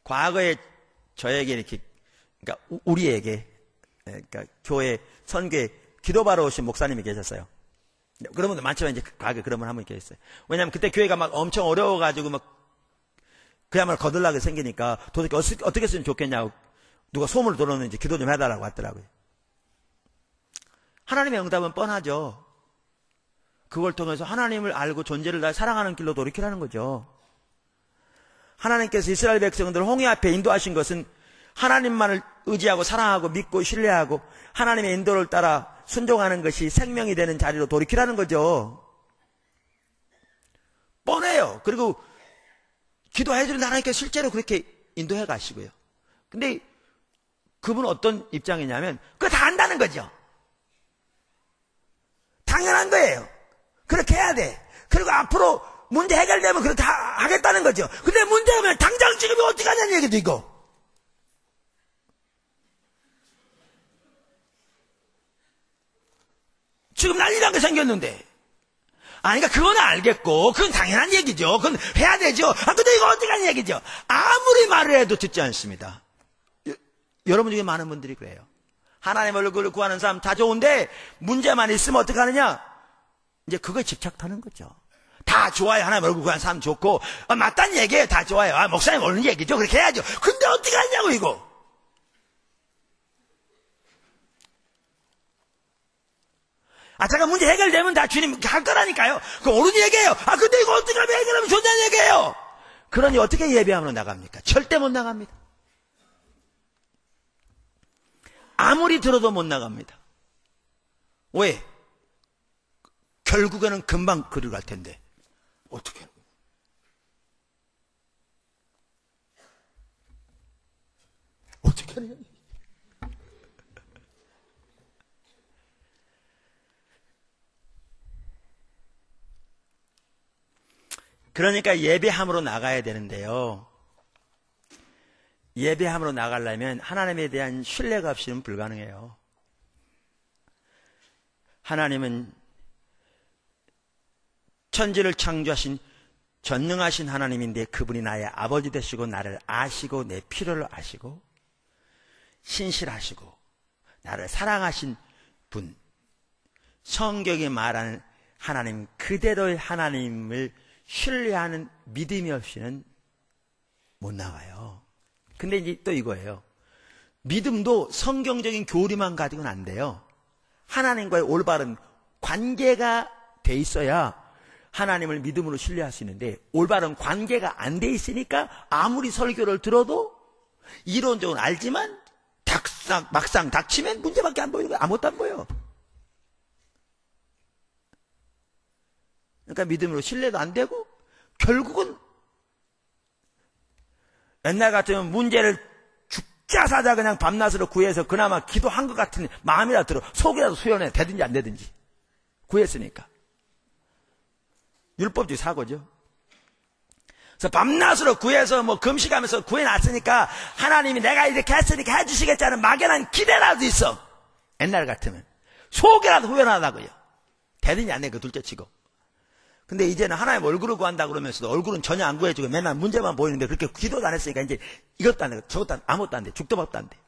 과거에 저에게 이렇게, 그러니까 우리에게, 그러니까 교회, 선교에 기도바로 오신 목사님이 계셨어요. 그런 분들 많지만 이제 과거에 그런 분 한 분 계셨어요. 왜냐하면 그때 교회가 막 엄청 어려워가지고 막 그야말로 거들나게 생기니까 도대체 어떻게 쓰면 좋겠냐고 누가 소문을 들었는지 기도 좀 해달라고 하더라고요. 하나님의 응답은 뻔하죠. 그걸 통해서 하나님을 알고 존재를 다 사랑하는 길로 돌이키라는 거죠. 하나님께서 이스라엘 백성들을 홍해 앞에 인도하신 것은 하나님만을 의지하고 사랑하고 믿고 신뢰하고 하나님의 인도를 따라 순종하는 것이 생명이 되는 자리로 돌이키라는 거죠. 뻔해요. 그리고 기도해주는 하나님께서 실제로 그렇게 인도해 가시고요. 근데 그분은 어떤 입장이냐면 그거 다 안다는 거죠. 당연한 거예요. 그렇게 해야 돼. 그리고 앞으로 문제 해결되면 그렇게 다 하겠다는 거죠. 근데 문제가 면 당장 지금이 어떻게 하냐는 얘기도 이거. 지금 난리 나게 생겼는데. 그러니까 그건 알겠고, 그건 당연한 얘기죠. 그건 해야 되죠. 근데 이거 어떻게 하는 얘기죠. 아무리 말을 해도 듣지 않습니다. 여러분 중에 많은 분들이 그래요. 하나님 얼굴을 구하는 사람 다 좋은데, 문제만 있으면 어떻게 하느냐? 이제 그거에 집착하는 거죠. 다 좋아요. 하나님 얼굴 구하는 사람 좋고, 맞다는 얘기예요. 다 좋아요. 목사님 옳은 얘기죠. 그렇게 해야죠. 근데 어떻게 하냐고, 이거. 잠깐 문제 해결되면 다 주님 할 거라니까요. 그거 옳은 얘기예요. 근데 이거 어떻게 하면 해결하면 좋냐는 얘기예요. 그러니 어떻게 예배함으로 나갑니까? 절대 못 나갑니다. 아무리 들어도 못 나갑니다. 왜? 결국에는 금방 그리로 갈 텐데. 어떻게? 어떻게 하냐? 그러니까 예배함으로 나가야 되는데요. 예배함으로 나가려면 하나님에 대한 신뢰가 없이는 불가능해요. 하나님은 천지를 창조하신 전능하신 하나님인데 그분이 나의 아버지 되시고 나를 아시고 내 필요를 아시고 신실하시고 나를 사랑하신 분, 성경이 말하는 하나님 그대로의 하나님을 신뢰하는 믿음이 없이는 못 나가요. 근데 이제 또 이거예요. 믿음도 성경적인 교리만 가지고는 안 돼요. 하나님과의 올바른 관계가 돼 있어야 하나님을 믿음으로 신뢰할 수 있는데 올바른 관계가 안 돼 있으니까 아무리 설교를 들어도 이론적으로 알지만 막상 닥치면 문제밖에 안 보이는 거예요. 아무것도 안 보여. 그러니까 믿음으로 신뢰도 안 되고 결국은 옛날 같으면 문제를 죽자 사자 그냥 밤낮으로 구해서 그나마 기도한 것 같은 마음이라도 들어 속이라도 수연해 되든지 안 되든지 구했으니까 율법주의 사고죠. 그래서 밤낮으로 구해서 뭐 금식하면서 구해놨으니까 하나님이 내가 이렇게 했으니까 해주시겠다는 막연한 기대라도 있어. 옛날 같으면 속이라도 후련하다고요. 되든지 안 돼 그 둘째치고. 근데 이제는 하나님 얼굴을 구한다 그러면서도 얼굴은 전혀 안 구해주고 맨날 문제만 보이는데 그렇게 기도도 안 했으니까 이제 이것도 안 돼, 저것도 안 돼, 아무것도 안 돼, 죽도 밥도 안 돼.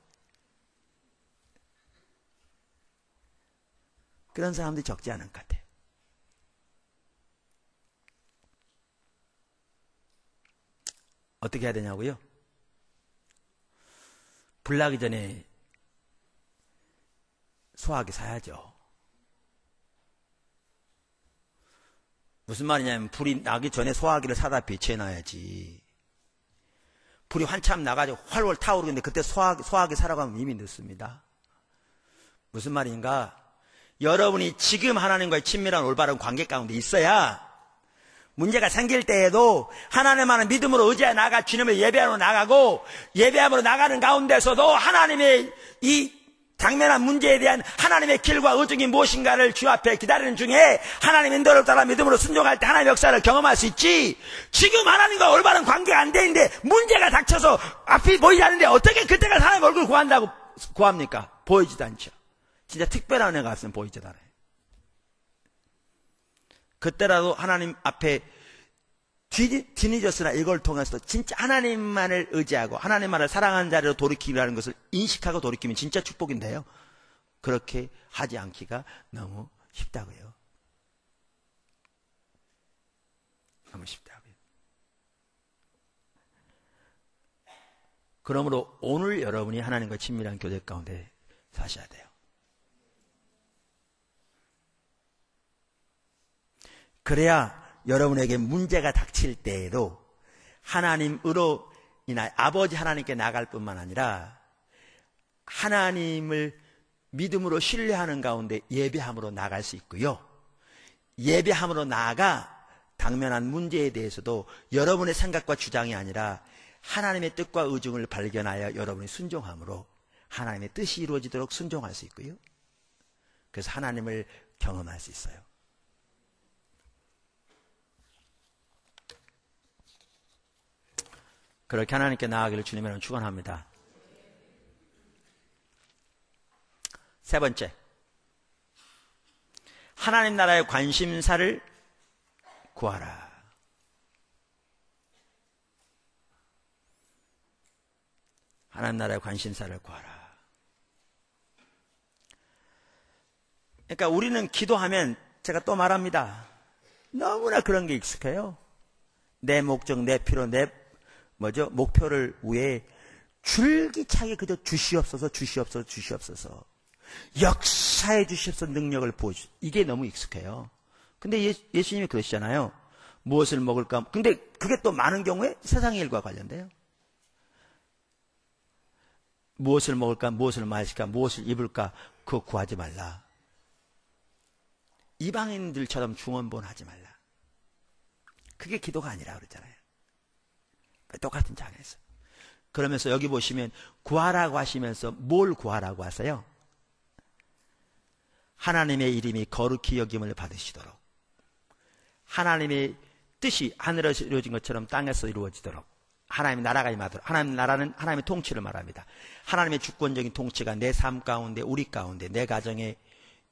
그런 사람들이 적지 않은 것 같아요. 어떻게 해야 되냐고요? 불 나기 전에 소화기 사야죠. 무슨 말이냐면 불이 나기 전에 소화기를 사다 배치해놔야지. 불이 한참 나가지고 활활 타오르는데 그때 소화기 사라고 하면 이미 늦습니다. 무슨 말인가? 여러분이 지금 하나님과의 친밀한 올바른 관계 가운데 있어야 문제가 생길 때에도 하나님만을 믿음으로 의지해 나가 주님을 예배하러 나가고 예배함으로 나가는 가운데서도 하나님의 이 당면한 문제에 대한 하나님의 길과 의중이 무엇인가를 주 앞에 기다리는 중에 하나님 인도를 따라 믿음으로 순종할 때 하나님의 역사를 경험할 수 있지. 지금 하나님과 올바른 관계가 안 돼 있는데 문제가 닥쳐서 앞이 보이지 않는데 어떻게 그때가 하나님 얼굴 구한다고 구합니까? 보이지도 않죠. 진짜 특별한 은혜가 없으면 보이지도 않아요. 그때라도 하나님 앞에 뒤늦었으나 이걸 통해서 진짜 하나님만을 의지하고 하나님만을 사랑하는 자리로 돌이키라는 것을 인식하고 돌이키면 진짜 축복인데요. 그렇게 하지 않기가 너무 쉽다고요. 너무 쉽다고요. 그러므로 오늘 여러분이 하나님과 친밀한 교제 가운데 사셔야 돼요. 그래야 여러분에게 문제가 닥칠 때에도 하나님으로 인하여 아버지 하나님께 나갈 뿐만 아니라 하나님을 믿음으로 신뢰하는 가운데 예배함으로 나갈 수 있고요. 예배함으로 나아가 당면한 문제에 대해서도 여러분의 생각과 주장이 아니라 하나님의 뜻과 의중을 발견하여 여러분이 순종함으로 하나님의 뜻이 이루어지도록 순종할 수 있고요. 그래서 하나님을 경험할 수 있어요. 그렇게 하나님께 나아가기를 주님으로 축원합니다. 세 번째, 하나님 나라의 관심사를 구하라. 하나님 나라의 관심사를 구하라. 그러니까 우리는 기도하면 제가 또 말합니다. 너무나 그런 게 익숙해요. 내 목적, 내 필요, 내 목표를 위해 줄기차게 그저 주시옵소서, 주시옵소서, 주시옵소서. 역사해 주시옵소서, 능력을 보여주소서. 이게 너무 익숙해요. 근데 예수님이 그러시잖아요. 무엇을 먹을까? 근데 그게 또 많은 경우에 세상의 일과 관련돼요. 무엇을 먹을까? 무엇을 마실까? 무엇을 입을까? 그거 구하지 말라. 이방인들처럼 중언부언하지 말라. 그게 기도가 아니라 그러잖아요. 똑같은 장에서. 그러면서 여기 보시면 구하라고 하시면서 뭘 구하라고 하세요? 하나님의 이름이 거룩히 여김을 받으시도록, 하나님의 뜻이 하늘에서 이루어진 것처럼 땅에서 이루어지도록, 하나님의 나라가 임하도록. 하나님의 나라는 하나님의 통치를 말합니다. 하나님의 주권적인 통치가 내 삶 가운데, 우리 가운데, 내 가정에,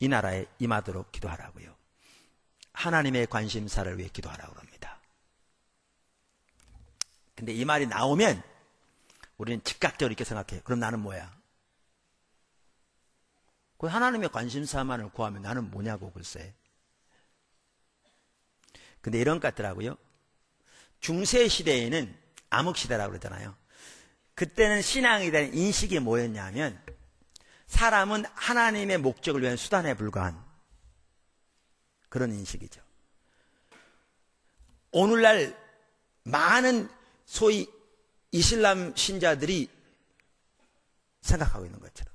이 나라에 임하도록 기도하라고요. 하나님의 관심사를 위해 기도하라고 합니다. 근데 이 말이 나오면 우리는 즉각적으로 이렇게 생각해요. 그럼 나는 뭐야? 그 하나님의 관심사만을 구하면 나는 뭐냐고 글쎄. 근데 이런 것 같더라고요. 중세 시대에는 암흑시대라고 그러잖아요. 그때는 신앙에 대한 인식이 뭐였냐면 사람은 하나님의 목적을 위한 수단에 불과한 그런 인식이죠. 오늘날 많은 소위 이슬람 신자들이 생각하고 있는 것처럼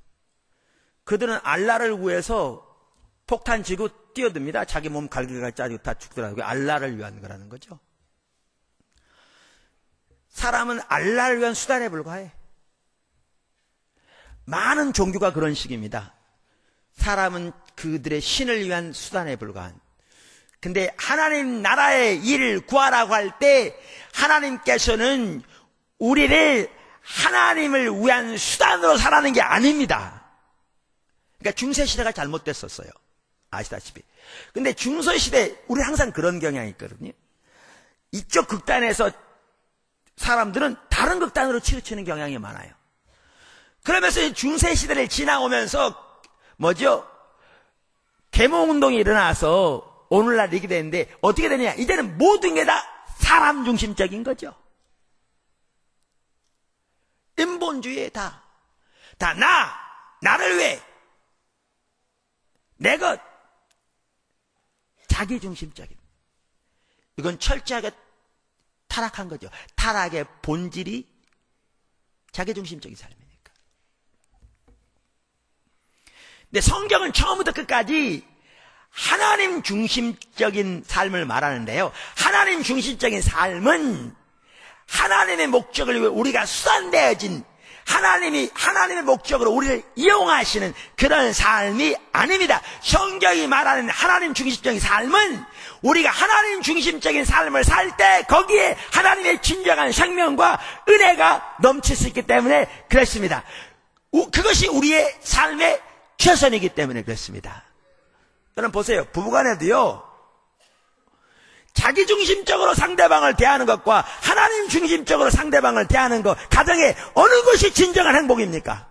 그들은 알라를 위해서 폭탄 지고 뛰어듭니다. 자기 몸 갈기가 짜지고 다 죽더라고요. 알라를 위한 거라는 거죠. 사람은 알라를 위한 수단에 불과해. 많은 종교가 그런 식입니다. 사람은 그들의 신을 위한 수단에 불과한. 근데 하나님 나라의 일을 구하라고 할 때 하나님께서는 우리를 하나님을 위한 수단으로 살아가는 게 아닙니다. 그러니까 중세시대가 잘못됐었어요. 아시다시피. 근데 중세시대 우리 항상 그런 경향이 있거든요. 이쪽 극단에서 사람들은 다른 극단으로 치우치는 경향이 많아요. 그러면서 중세시대를 지나오면서 계몽운동이 일어나서 오늘날 이렇게 되는데 어떻게 되냐? 이제는 모든 게 다 사람 중심적인 거죠. 인본주의에 다 나를 위해 내 것, 자기 중심적인. 이건 철저하게 타락한 거죠. 타락의 본질이 자기 중심적인 삶이니까. 근데 성경은 처음부터 끝까지 하나님 중심적인 삶을 말하는데요. 하나님 중심적인 삶은 하나님의 목적을 위해 우리가 수단되어진 하나님의 목적으로 우리를 이용하시는 그런 삶이 아닙니다. 성경이 말하는 하나님 중심적인 삶은 우리가 하나님 중심적인 삶을 살 때 거기에 하나님의 진정한 생명과 은혜가 넘칠 수 있기 때문에 그렇습니다. 그것이 우리의 삶의 최선이기 때문에 그렇습니다. 여러분 보세요. 부부간에도요, 자기 중심적으로 상대방을 대하는 것과 하나님 중심적으로 상대방을 대하는 것, 가정에 어느 것이 진정한 행복입니까?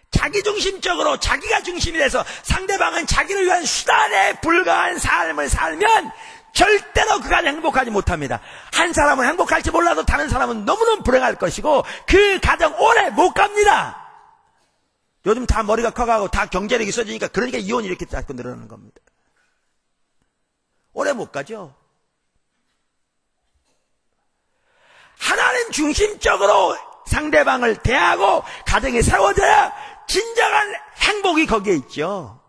자기 중심적으로 자기가 중심이 돼서 상대방은 자기를 위한 수단에 불과한 삶을 살면 절대로 그 가정 행복하지 못합니다. 한 사람은 행복할지 몰라도 다른 사람은 너무너무 불행할 것이고 그 가정 오래 못 갑니다. 요즘 다 머리가 커가고 다 경제력이 있어지니까 그러니까 이혼이 이렇게 자꾸 늘어나는 겁니다. 오래 못 가죠. 하나님 중심적으로 상대방을 대하고 가정이 세워져야 진정한 행복이 거기에 있죠.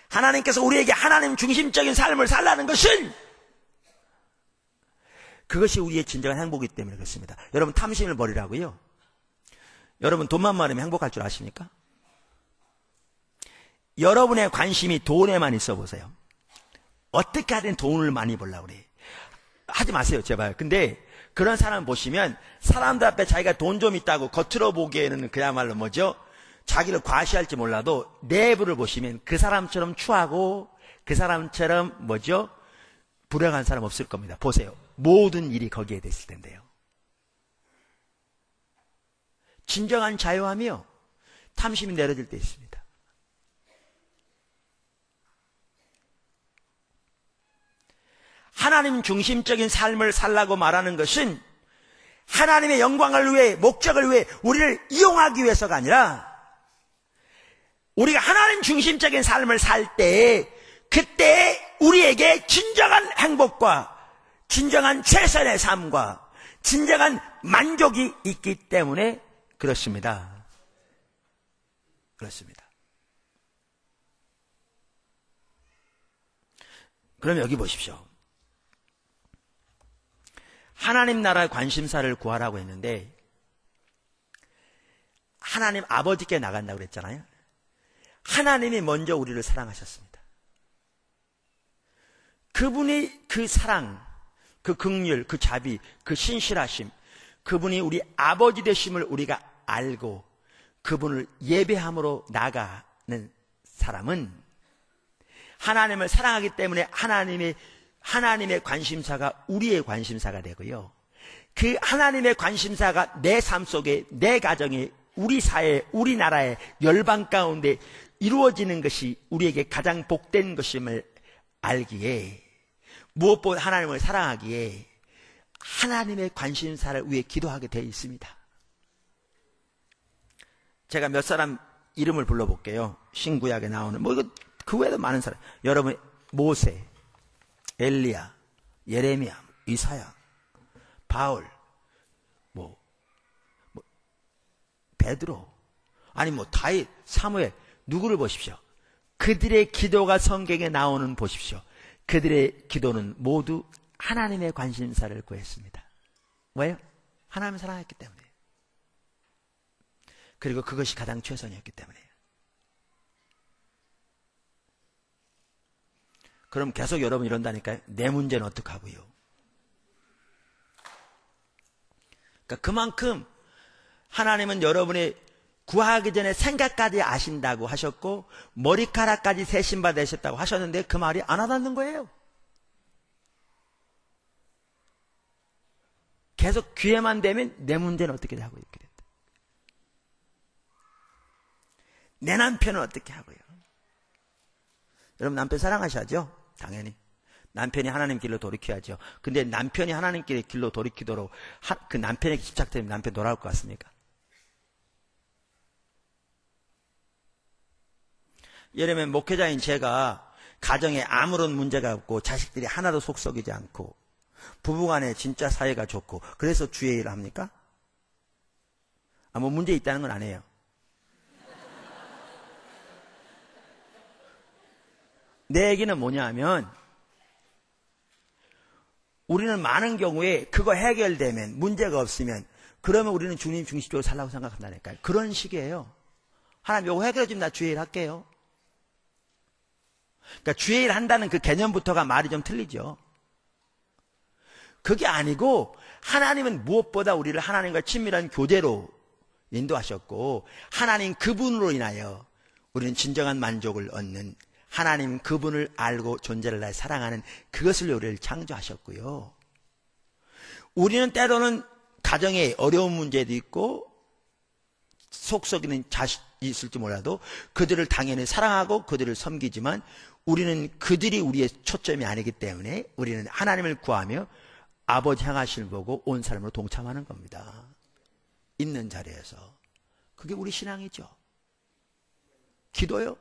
하나님께서 우리에게 하나님 중심적인 삶을 살라는 것은 그것이 우리의 진정한 행복이기 때문에 그렇습니다. 여러분 탐심을 버리라고요. 여러분 돈만 많으면 행복할 줄 아십니까? 여러분의 관심이 돈에만 있어 보세요. 어떻게 하든 돈을 많이 벌려고 그래. 하지 마세요 제발. 근데 그런 사람 보시면 사람들 앞에 자기가 돈 좀 있다고 겉으로 보기에는 그야말로 뭐죠? 자기를 과시할지 몰라도 내부를 보시면 그 사람처럼 추하고 그 사람처럼 뭐죠? 불행한 사람 없을 겁니다. 보세요. 모든 일이 거기에 됐을 텐데요. 진정한 자유함이요, 탐심이 내려질 때 있습니다. 하나님 중심적인 삶을 살라고 말하는 것은 하나님의 영광을 위해, 목적을 위해 우리를 이용하기 위해서가 아니라 우리가 하나님 중심적인 삶을 살 때 그때 우리에게 진정한 행복과 진정한 최선의 삶과 진정한 만족이 있기 때문에 그렇습니다. 그렇습니다. 그럼 여기 보십시오. 하나님 나라의 관심사를 구하라고 했는데 하나님 아버지께 나간다고 그랬잖아요. 하나님이 먼저 우리를 사랑하셨습니다. 그분이 그 사랑, 그 긍휼, 그 자비, 그 신실하심, 그분이 우리 아버지 되심을 우리가 알고 그분을 예배함으로 나가는 사람은 하나님을 사랑하기 때문에 하나님의 관심사가 우리의 관심사가 되고요. 그 하나님의 관심사가 내 삶 속에, 내 가정에, 우리 사회, 우리나라의 열방 가운데 이루어지는 것이 우리에게 가장 복된 것임을 알기에, 무엇보다 하나님을 사랑하기에 하나님의 관심사를 위해 기도하게 되어 있습니다. 제가 몇 사람 이름을 불러볼게요. 신구약에 나오는, 그 외에도 많은 사람. 여러분, 모세, 엘리야, 예레미야, 이사야, 바울, 베드로, 아니 다윗, 사무엘, 누구를 보십시오. 그들의 기도가 성경에 나오는 보십시오. 그들의 기도는 모두 하나님의 관심사를 구했습니다. 왜요? 하나님을 사랑했기 때문에. 그리고 그것이 가장 최선이었기 때문에요. 그럼 계속 여러분 이런다니까요. 내 문제는 어떡하고요? 그러니까 그만큼 하나님은 여러분의 구하기 전에 생각까지 아신다고 하셨고 머리카락까지 세신 바 되셨다고 하셨는데 그 말이 안 와닿는 거예요. 계속 귀에만 대면 내 문제는 어떻게 하고 이렇게 된다. 내 남편은 어떻게 하고요? 여러분 남편 사랑하셔야죠. 당연히 남편이 하나님 길로 돌이켜야죠. 근데 남편이 하나님 길로 돌이키도록 그 남편에게 집착되면 남편 돌아올 것 같습니까? 예를 들면 목회자인 제가 가정에 아무런 문제가 없고 자식들이 하나도 속 썩이지 않고 부부간에 진짜 사이가 좋고 그래서 주의 일을 합니까? 뭐 문제 있다는 건 아니에요. 내 얘기는 뭐냐면 우리는 많은 경우에 그거 해결되면 문제가 없으면 그러면 우리는 주님 중심적으로 살라고 생각한다니까요. 그런 식이에요. 하나님 이거 해결해 주면 나 주의 일 할게요. 그러니까 주의 일 한다는 그 개념부터가 말이 좀 틀리죠. 그게 아니고 하나님은 무엇보다 우리를 하나님과 친밀한 교제로 인도하셨고 하나님 그분으로 인하여 우리는 진정한 만족을 얻는 하나님 그분을 알고 존재를 다해 사랑하는 그것을 우리를 창조하셨고요. 우리는 때로는 가정에 어려운 문제도 있고 속 썩이는 자식이 있을지 몰라도 그들을 당연히 사랑하고 그들을 섬기지만 우리는 그들이 우리의 초점이 아니기 때문에 우리는 하나님을 구하며 아버지 향하심을 보고 온 사람으로 동참하는 겁니다. 있는 자리에서. 그게 우리 신앙이죠. 기도요.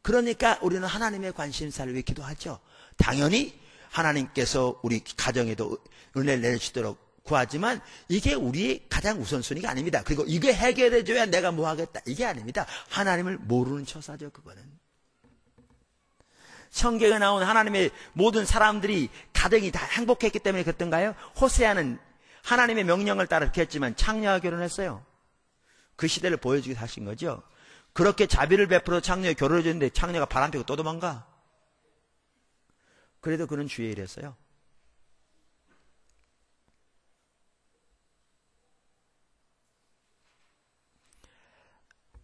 그러니까 우리는 하나님의 관심사를 위해 기도하죠. 당연히 하나님께서 우리 가정에도 은혜를 내려주시도록 구하지만 이게 우리의 가장 우선순위가 아닙니다. 그리고 이게 해결해줘야 내가 뭐 하겠다. 이게 아닙니다. 하나님을 모르는 처사죠. 그거는. 성경에 나온 하나님의 모든 사람들이 가정이 다 행복했기 때문에 그랬던가요? 호세아는 하나님의 명령을 따라 그렇게 했지만 창녀와 결혼했어요. 그 시대를 보여주기 하신 거죠. 그렇게 자비를 베풀어 창녀에 결혼해 줬는데 창녀가 바람 피고 또 도망가. 그래도 그는 주의 일 했어요.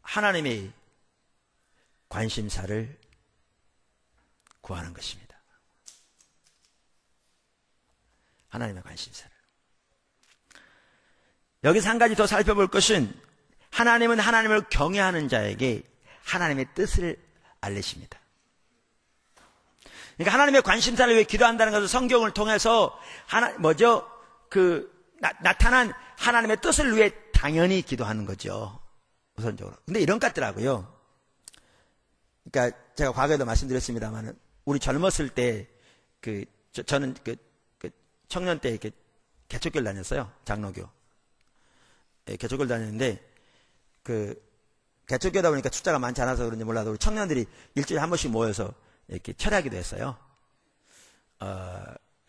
하나님의 관심사를 구하는 것입니다. 하나님의 관심사를. 여기서 한 가지 더 살펴볼 것은 하나님은 하나님을 경외하는 자에게 하나님의 뜻을 알리십니다. 그러니까 하나님의 관심사를 위해 기도한다는 것은 성경을 통해서 나타난 하나님의 뜻을 위해 당연히 기도하는 거죠. 우선적으로. 근데 이런 것 같더라고요. 그러니까 제가 과거에도 말씀드렸습니다만 우리 젊었을 때 저는 청년 때 이렇게 개척교를 다녔어요. 장로교. 예, 개척교를 다녔는데 개척교다 보니까 숫자가 많지 않아서 그런지 몰라도 우리 청년들이 일주일에 한 번씩 모여서 이렇게 철야기도 했어요.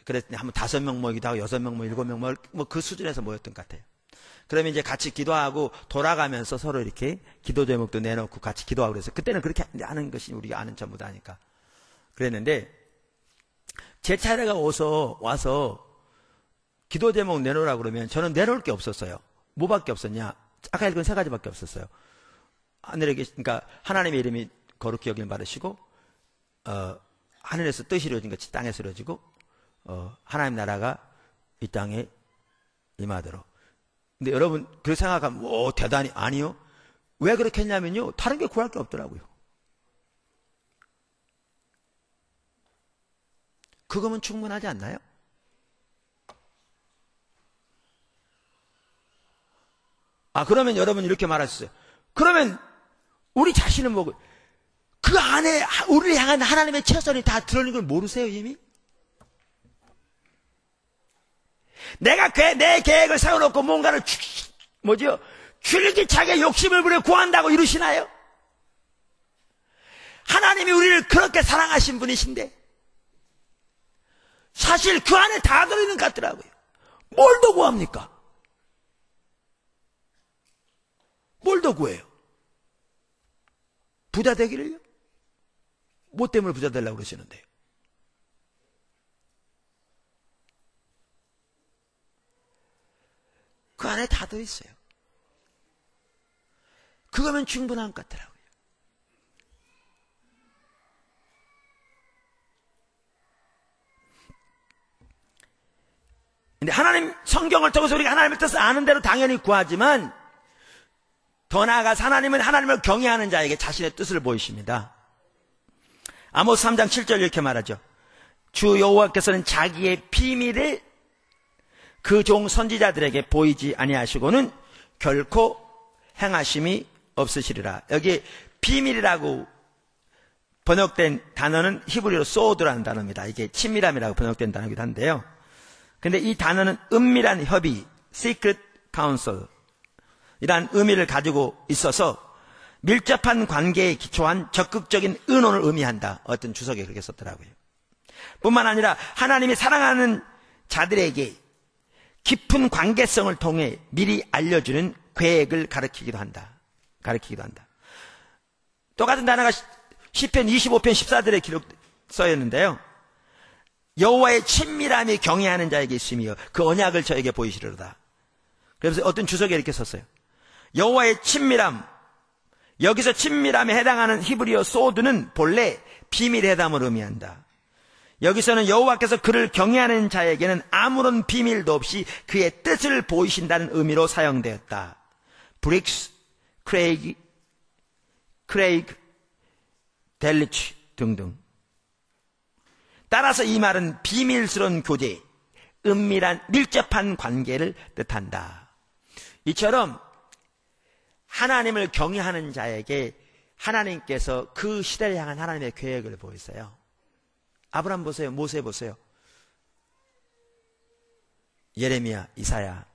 그랬더니 한번 5명 모이기도 하고 6명 모이고 7명 모이고 그 수준에서 모였던 것 같아요. 그러면 이제 같이 기도하고 돌아가면서 서로 이렇게 기도 제목도 내놓고 같이 기도하고 그래서 그때는 그렇게 하는 것이 우리가 아는 전부 다니까 그랬는데 제 차례가 와서 기도 제목 내놓으라고 그러면 저는 내놓을 게 없었어요. 뭐밖에 없었냐? 아까 읽은 3가지밖에 없었어요. 하늘에 그러니까 하나님의 이름이 거룩히 여김을 받으시고 하늘에서 뜻이 이루어진 것이 땅에서 이루어지고 하나님 나라가 이 땅에 임하도록. 근데 여러분 그렇게 생각하면 대단히 아니요. 왜 그렇게 했냐면요. 다른 게 구할 게 없더라고요. 그거면 충분하지 않나요? 그러면 여러분 이렇게 말하셨어요. 그러면 우리 자신은 뭐고 그 안에 우리를 향한 하나님의 최선이 다 들어있는 걸 모르세요 이미? 내가 내 계획을 세워놓고 뭔가를 줄기차게 욕심을 부려 구한다고 이러시나요? 하나님이 우리를 그렇게 사랑하신 분이신데 사실 그 안에 다 들어있는 것 같더라고요. 뭘 더 구합니까? 뭘 더 구해요? 부자 되기를요? 뭐 때문에 부자 되려고 그러시는데요? 그 안에 다 들어있어요. 그거면 충분한 것 같더라고요. 근데 하나님 성경을 통해서 우리가 하나님의 뜻을 아는 대로 당연히 구하지만 더 나아가서 하나님은 하나님을 경외하는 자에게 자신의 뜻을 보이십니다. 아모스 3장 7절 이렇게 말하죠. 주 여호와께서는 자기의 비밀을 그 종 선지자들에게 보이지 아니하시고는 결코 행하심이 없으시리라. 여기 비밀이라고 번역된 단어는 히브리어로 소드라는 단어입니다. 이게 친밀함이라고 번역된 단어이기도 한데요. 근데 이 단어는 은밀한 협의, secret counsel 이란 의미를 가지고 있어서 밀접한 관계에 기초한 적극적인 의논을 의미한다. 어떤 주석에 그렇게 썼더라고요. 뿐만 아니라 하나님이 사랑하는 자들에게 깊은 관계성을 통해 미리 알려주는 계획을 가리키기도 한다. 똑같은 단어가 시편 25편 14절에 써있는데요. 여호와의 친밀함이 경외하는 자에게 있으며 그 언약을 저에게 보이시리로다. 그래서 어떤 주석에 이렇게 썼어요. 여호와의 친밀함, 여기서 친밀함에 해당하는 히브리어 소드는 본래 비밀회담을 의미한다. 여기서는 여호와께서 그를 경외하는 자에게는 아무런 비밀도 없이 그의 뜻을 보이신다는 의미로 사용되었다. 브릭스, 크레이그, 델리치 등등. 따라서 이 말은 비밀스러운 교제, 은밀한 밀접한 관계를 뜻한다. 이처럼 하나님을 경외하는 자에게 하나님께서 그 시대를 향한 하나님의 계획을 보였어요. 아브라함 보세요. 모세 보세요. 예레미야, 이사야,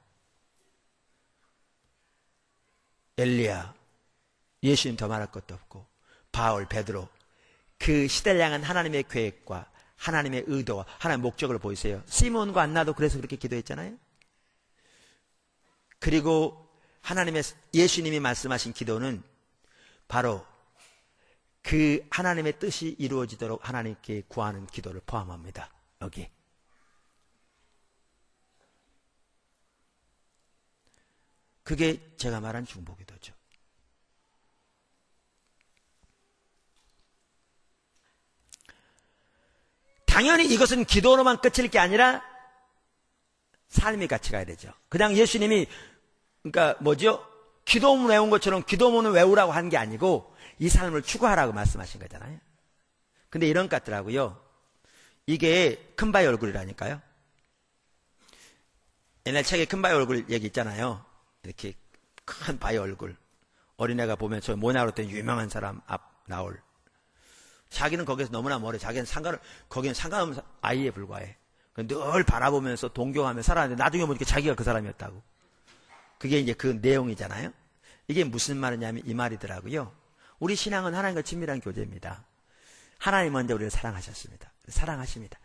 엘리야, 예수님 더 말할 것도 없고 바울, 베드로, 그 시대를 향한 하나님의 계획과 하나님의 의도와 하나님의 목적을 보이세요. 시몬과 안나도 그래서 그렇게 기도했잖아요. 그리고 하나님의 예수님이 말씀하신 기도는 바로 그 하나님의 뜻이 이루어지도록 하나님께 구하는 기도를 포함합니다. 여기. 그게 제가 말한 중보기도죠. 당연히 이것은 기도로만 끝일 게 아니라 삶이 같이 가야 되죠. 그냥 예수님이 그러니까 기도문 외운 것처럼 기도문을 외우라고 한 게 아니고 이 삶을 추구하라고 말씀하신 거잖아요. 근데 이런 것 같더라고요. 이게 큰바위 얼굴이라니까요. 옛날 책에 큰바위 얼굴 얘기 있잖아요. 이렇게 큰 바위 얼굴. 어린애가 보면 저 뭐냐고 그랬더니 유명한 사람 앞 나올. 자기는 거기서 너무나 멀어. 자기는 거기는 상관없는 아이에 불과해. 늘 바라보면서 동경하며 살았는데 나중에 보니까 자기가 그 사람이었다고. 그게 이제 그 내용이잖아요. 이게 무슨 말이냐면 이 말이더라고요. 우리 신앙은 하나님과 친밀한 교제입니다. 하나님 먼저 우리를 사랑하셨습니다. 사랑하십니다.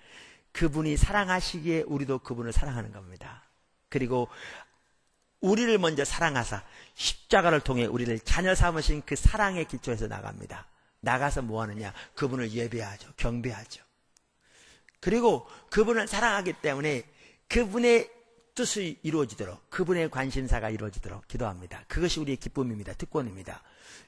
그분이 사랑하시기에 우리도 그분을 사랑하는 겁니다. 그리고 우리를 먼저 사랑하사 십자가를 통해 우리를 자녀 삼으신 그 사랑의 기초에서 나갑니다. 나가서 뭐 하느냐? 그분을 예배하죠. 경배하죠. 그리고 그분을 사랑하기 때문에 그분의 뜻이 이루어지도록, 그분의 관심사가 이루어지도록 기도합니다. 그것이 우리의 기쁨입니다. 특권입니다.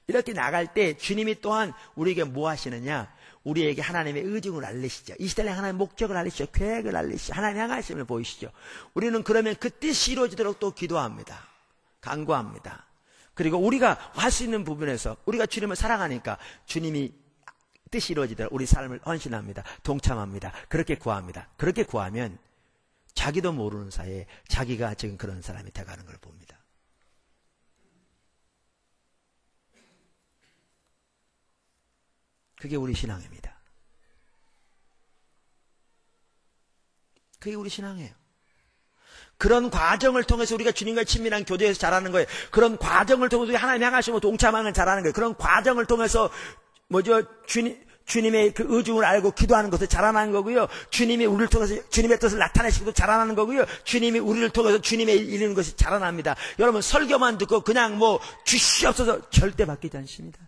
이렇게 나갈 때 주님이 또한 우리에게 뭐 하시느냐? 우리에게 하나님의 의중을 알리시죠. 이 시대에 하나님의 목적을 알리시죠. 계획을 알리시죠. 하나님 향하심을 보이시죠. 우리는 그러면 그 뜻이 이루어지도록 또 기도합니다. 간구합니다. 그리고 우리가 할 수 있는 부분에서 우리가 주님을 사랑하니까 주님이 뜻이 이루어지도록 우리 삶을 헌신합니다. 동참합니다. 그렇게 구합니다. 그렇게 구하면 자기도 모르는 사이에 자기가 지금 그런 사람이 돼가는 걸 봅니다. 그게 우리 신앙입니다. 그게 우리 신앙이에요. 그런 과정을 통해서 우리가 주님과 친밀한 교제에서 자라는 거예요. 그런 과정을 통해서 우리가 하나님 향하시고 동참하는 자라는 거예요. 그런 과정을 통해서 주님의 그 의중을 알고 기도하는 것을 자라나는 거고요. 주님이 우리를 통해서 주님의 뜻을 나타내시기도 자라나는 거고요. 주님이 우리를 통해서 주님의 일 이루는 것이 자라납니다. 여러분 설교만 듣고 그냥 주시옵소서 절대 바뀌지 않습니다.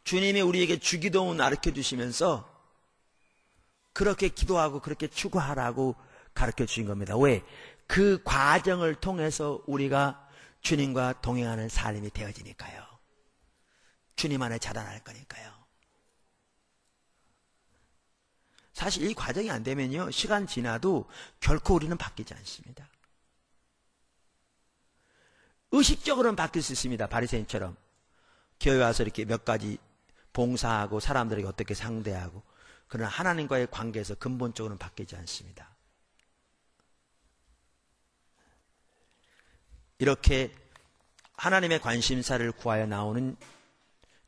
주님이 우리에게 주기도문 가르쳐 주시면서 그렇게 기도하고 그렇게 추구하라고 가르쳐 주신 겁니다. 왜? 그 과정을 통해서 우리가 주님과 동행하는 삶이 되어지니까요. 주님 안에 자라날 거니까요. 사실 이 과정이 안 되면요, 시간 지나도 결코 우리는 바뀌지 않습니다. 의식적으로는 바뀔 수 있습니다. 바리새인처럼 교회 와서 이렇게 몇 가지 봉사하고 사람들에게 어떻게 상대하고, 그러나 하나님과의 관계에서 근본적으로는 바뀌지 않습니다. 이렇게 하나님의 관심사를 구하여 나오는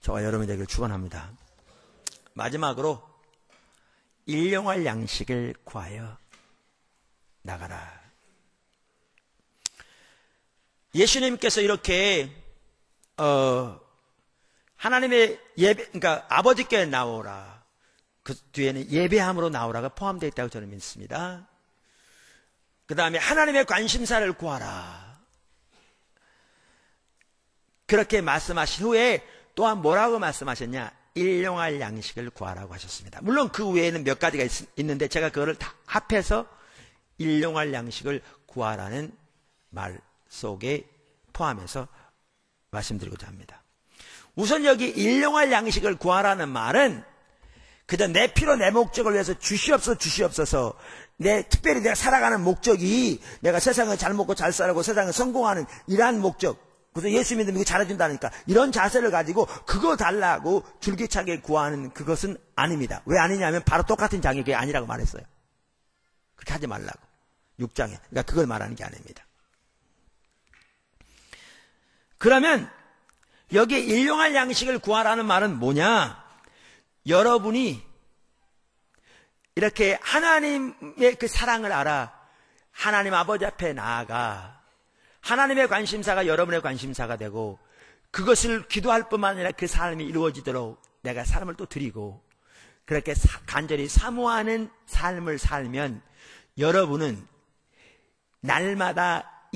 저와 여러분이 되기를 축원합니다. 마지막으로 일용할 양식을 구하여 나가라. 예수님께서 이렇게 하나님의 예배, 그러니까 아버지께 나오라. 그 뒤에는 예배함으로 나오라가 포함되어 있다고 저는 믿습니다. 그 다음에 하나님의 관심사를 구하라. 그렇게 말씀하신 후에 또한 뭐라고 말씀하셨냐? 일용할 양식을 구하라고 하셨습니다. 물론 그 외에는 몇 가지가 있는데 제가 그거를 다 합해서 일용할 양식을 구하라는 말 속에 포함해서 말씀드리고자 합니다. 우선 여기 일용할 양식을 구하라는 말은 그저 내 필요 내 목적을 위해서 주시옵소서 특별히 내가 살아가는 목적이 내가 세상을 잘 먹고 잘 살고 세상을 성공하는 이러한 목적, 그래서 예수 믿으면 이거 잘해준다니까 이런 자세를 가지고 그거 달라고 줄기차게 구하는 그것은 아닙니다. 왜 아니냐면 바로 똑같은 장이 그게 아니라고 말했어요. 그렇게 하지 말라고 6장에. 그러니까 그걸 말하는 게 아닙니다. 그러면 여기에 일용할 양식을 구하라는 말은 뭐냐? 여러분이 이렇게 하나님의 그 사랑을 알아 하나님 아버지 앞에 나아가 하나님의 관심사가 여러분의 관심사가 되고 그것을 기도할 뿐만 아니라 그 삶이 이루어지도록 내가 사람을 또 드리고 그렇게 간절히 사모하는 삶을 살면 여러분은 날마다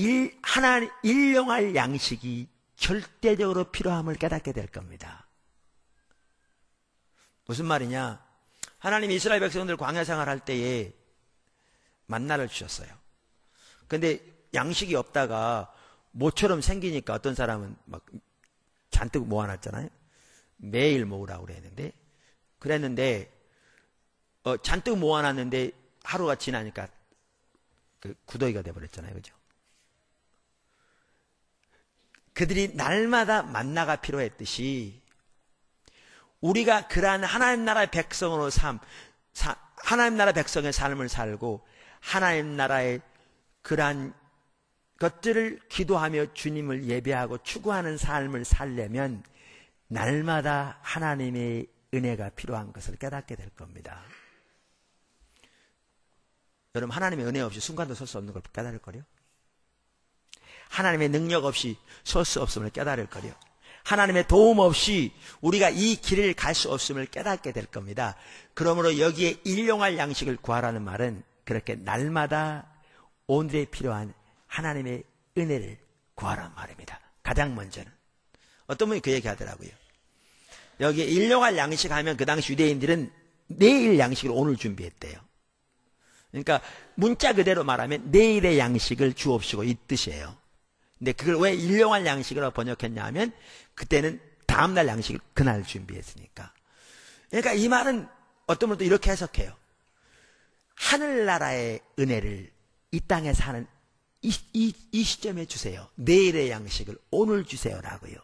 일용할 양식이 절대적으로 필요함을 깨닫게 될 겁니다. 무슨 말이냐? 하나님이 이스라엘 백성들 광야 생활할 때에 만나를 주셨어요. 근데 양식이 없다가 모처럼 생기니까 어떤 사람은 막 잔뜩 모아놨잖아요. 매일 모으라고 그랬는데 잔뜩 모아놨는데 하루가 지나니까 그 구더기가 돼버렸잖아요. 그죠? 그들이 날마다 만나가 필요했듯이 우리가 그러한 하나님 나라의 백성으로 하나님 나라 백성의 삶을 살고 하나님 나라의 그러한 것들을 기도하며 주님을 예배하고 추구하는 삶을 살려면 날마다 하나님의 은혜가 필요한 것을 깨닫게 될 겁니다. 여러분 하나님의 은혜 없이 순간도 설 수 없는 걸 깨달을 거요. 하나님의 능력 없이 설 수 없음을 깨달을 거요. 하나님의 도움 없이 우리가 이 길을 갈 수 없음을 깨닫게 될 겁니다. 그러므로 여기에 일용할 양식을 구하라는 말은 그렇게 날마다 오늘에 필요한 하나님의 은혜를 구하라는 말입니다. 가장 먼저는. 어떤 분이 그 얘기 하더라고요. 여기에 일용할 양식 하면 그 당시 유대인들은 내일 양식을 오늘 준비했대요. 그러니까 문자 그대로 말하면 내일의 양식을 주옵시고 이 뜻이에요. 근데 그걸 왜 일용할 양식으로 번역했냐 하면 그때는 다음날 양식을 그날 준비했으니까. 그러니까 이 말은 어떤 분도 이렇게 해석해요. 하늘나라의 은혜를 이 땅에 사는 이 시점에 주세요. 내일의 양식을 오늘 주세요라고요.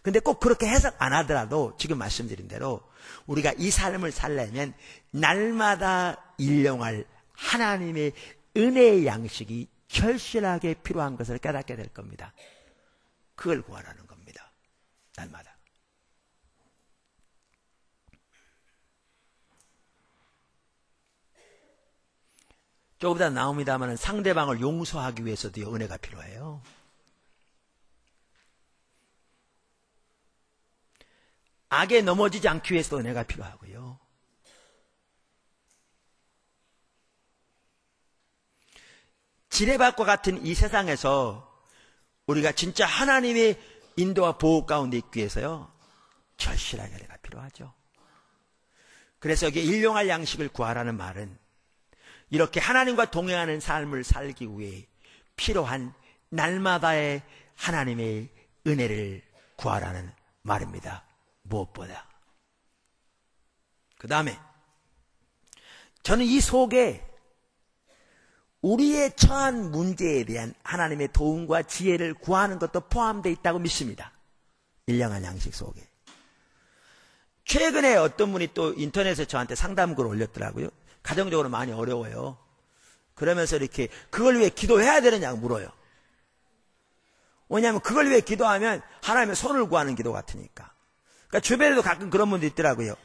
근데 꼭 그렇게 해석 안 하더라도 지금 말씀드린 대로 우리가 이 삶을 살려면 날마다 일용할 하나님의 은혜의 양식이 절실하게 필요한 것을 깨닫게 될 겁니다. 그걸 구하라는 겁니다. 날마다. 조금 이따 나옵니다만 상대방을 용서하기 위해서도 은혜가 필요해요. 악에 넘어지지 않기 위해서도 은혜가 필요하고요. 지뢰밭과 같은 이 세상에서 우리가 진짜 하나님의 인도와 보호 가운데 있기 위해서요. 절실하게 은혜가 필요하죠. 그래서 여기 일용할 양식을 구하라는 말은 이렇게 하나님과 동행하는 삶을 살기 위해 필요한 날마다의 하나님의 은혜를 구하라는 말입니다. 무엇보다. 그 다음에 저는 이 속에 우리의 처한 문제에 대한 하나님의 도움과 지혜를 구하는 것도 포함되어 있다고 믿습니다. 일용할 양식 속에. 최근에 어떤 분이 또 인터넷에 저한테 상담글을 올렸더라고요. 가정적으로 많이 어려워요. 그러면서 이렇게 그걸 위해 기도해야 되느냐고 물어요. 왜냐하면 그걸 위해 기도하면 하나님의 손을 구하는 기도 같으니까. 그러니까 주변에도 가끔 그런 분도 있더라고요.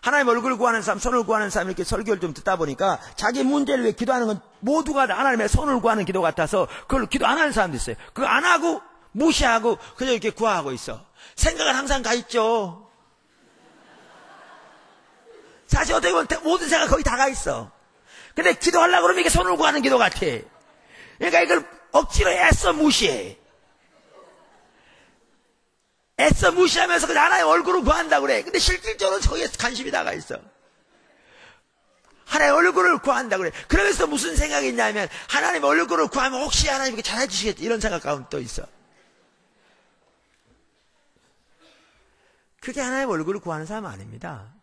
하나님 얼굴을 구하는 사람, 손을 구하는 사람 이렇게 설교를 좀 듣다 보니까 자기 문제를 위해 기도하는 건 모두가 다 하나님의 손을 구하는 기도 같아서 그걸 기도 안 하는 사람도 있어요. 그거 안 하고 무시하고 그냥 이렇게 구하고 있어. 생각은 항상 가 있죠. 사실 어떻게 보면 모든 생각 거의 다 가 있어. 근데 기도하려고 그러면 이게 손을 구하는 기도 같아. 그러니까 이걸 억지로 애써 무시해. 애써 무시하면서 그냥 하나님 얼굴을 구한다고 그래. 근데 실질적으로 거기에 관심이 나가 있어. 하나님 얼굴을 구한다고 그래. 그러면서 무슨 생각이 있냐면 하나님 얼굴을 구하면 혹시 하나님께 잘해주시겠지 이런 생각 가운데 또 있어. 그게 하나님 얼굴을 구하는 사람 아닙니다.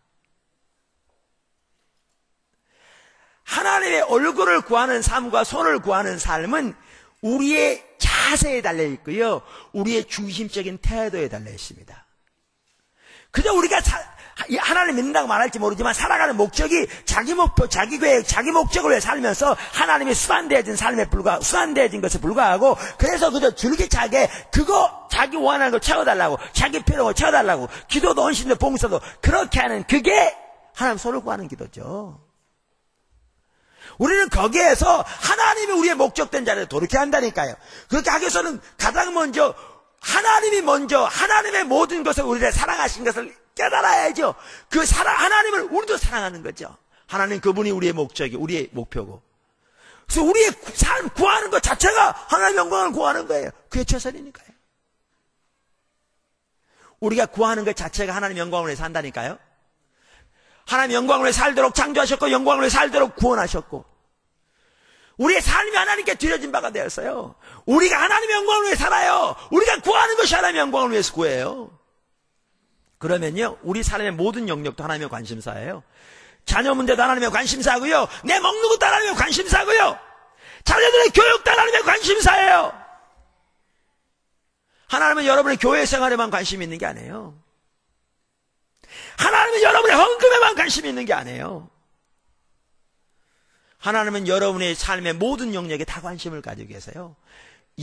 하나님의 얼굴을 구하는 삶과 손을 구하는 삶은 우리의 자세에 달려 있고요. 우리의 중심적인 태도에 달려 있습니다. 그저 우리가 하나님 믿는다고 말할지 모르지만 살아가는 목적이 자기 목표, 자기 계획, 자기 목적을 위해 살면서 하나님이 수완되어진 수완되어진 것에 불과하고 그래서 그저 줄기차게 그거 자기 원하는 거 채워달라고 자기 필요한 거 채워달라고 기도도 헌신도 봉사도 그렇게 하는 그게 하나님 손을 구하는 기도죠. 우리는 거기에서 하나님이 우리의 목적된 자리를 돌이켜 한다니까요. 그렇게 하기 위해서는 가장 먼저 하나님의 모든 것을 우리를 사랑하신 것을 깨달아야죠. 하나님을 우리도 사랑하는 거죠. 하나님 그분이 우리의 목적이 우리의 목표고. 그래서 우리의 삶 구하는 것 자체가 하나님의 영광을 구하는 거예요. 그게 최선이니까요. 우리가 구하는 것 자체가 하나님의 영광을 위해 산다니까요. 하나님 영광을 위해 살도록 창조하셨고 영광을 위해 살도록 구원하셨고 우리의 삶이 하나님께 드려진 바가 되었어요. 우리가 하나님의 영광을 위해 살아요. 우리가 구하는 것이 하나님의 영광을 위해서 구해요. 그러면요 우리 삶의 모든 영역도 하나님의 관심사예요. 자녀 문제도 하나님의 관심사고요. 내 먹는 것도 하나님의 관심사고요. 자녀들의 교육도 하나님의 관심사예요. 하나님은 여러분의 교회 생활에만 관심이 있는 게 아니에요. 하나님은 여러분의 헌금에만 관심이 있는 게 아니에요. 하나님은 여러분의 삶의 모든 영역에 다 관심을 가지고 계세요.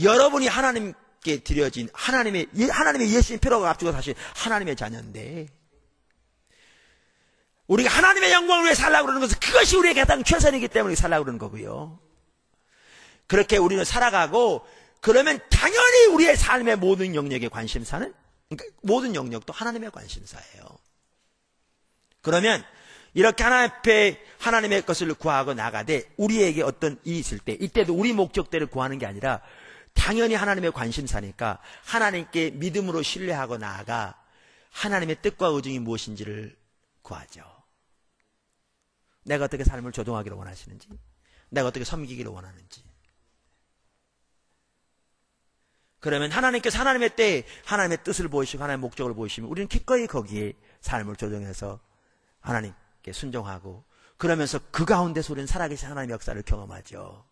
여러분이 하나님께 드려진 하나님의 예수님 피로가 앞두고 사실 하나님의 자녀인데 우리가 하나님의 영광을 위해 살라고 그러는 것은 그것이 우리에게 가장 최선이기 때문에 살라고 그러는 거고요. 그렇게 우리는 살아가고 그러면 당연히 우리의 삶의 모든 영역에 관심사는 그러니까 모든 영역도 하나님의 관심사예요. 그러면 이렇게 하나님 앞에 하나님의 것을 구하고 나가되 우리에게 어떤 일이 있을 때 이때도 우리 목적대로 구하는 게 아니라 당연히 하나님의 관심사니까 하나님께 믿음으로 신뢰하고 나아가 하나님의 뜻과 의중이 무엇인지를 구하죠. 내가 어떻게 삶을 조종하기를 원하시는지 내가 어떻게 섬기기를 원하는지 그러면 하나님께서 하나님의 때에 하나님의 뜻을 보이시고 하나님의 목적을 보이시면 우리는 기꺼이 거기에 삶을 조정해서 하나님께 순종하고 그러면서 그 가운데서 우리는 살아계신 하나님의 역사를 경험하죠.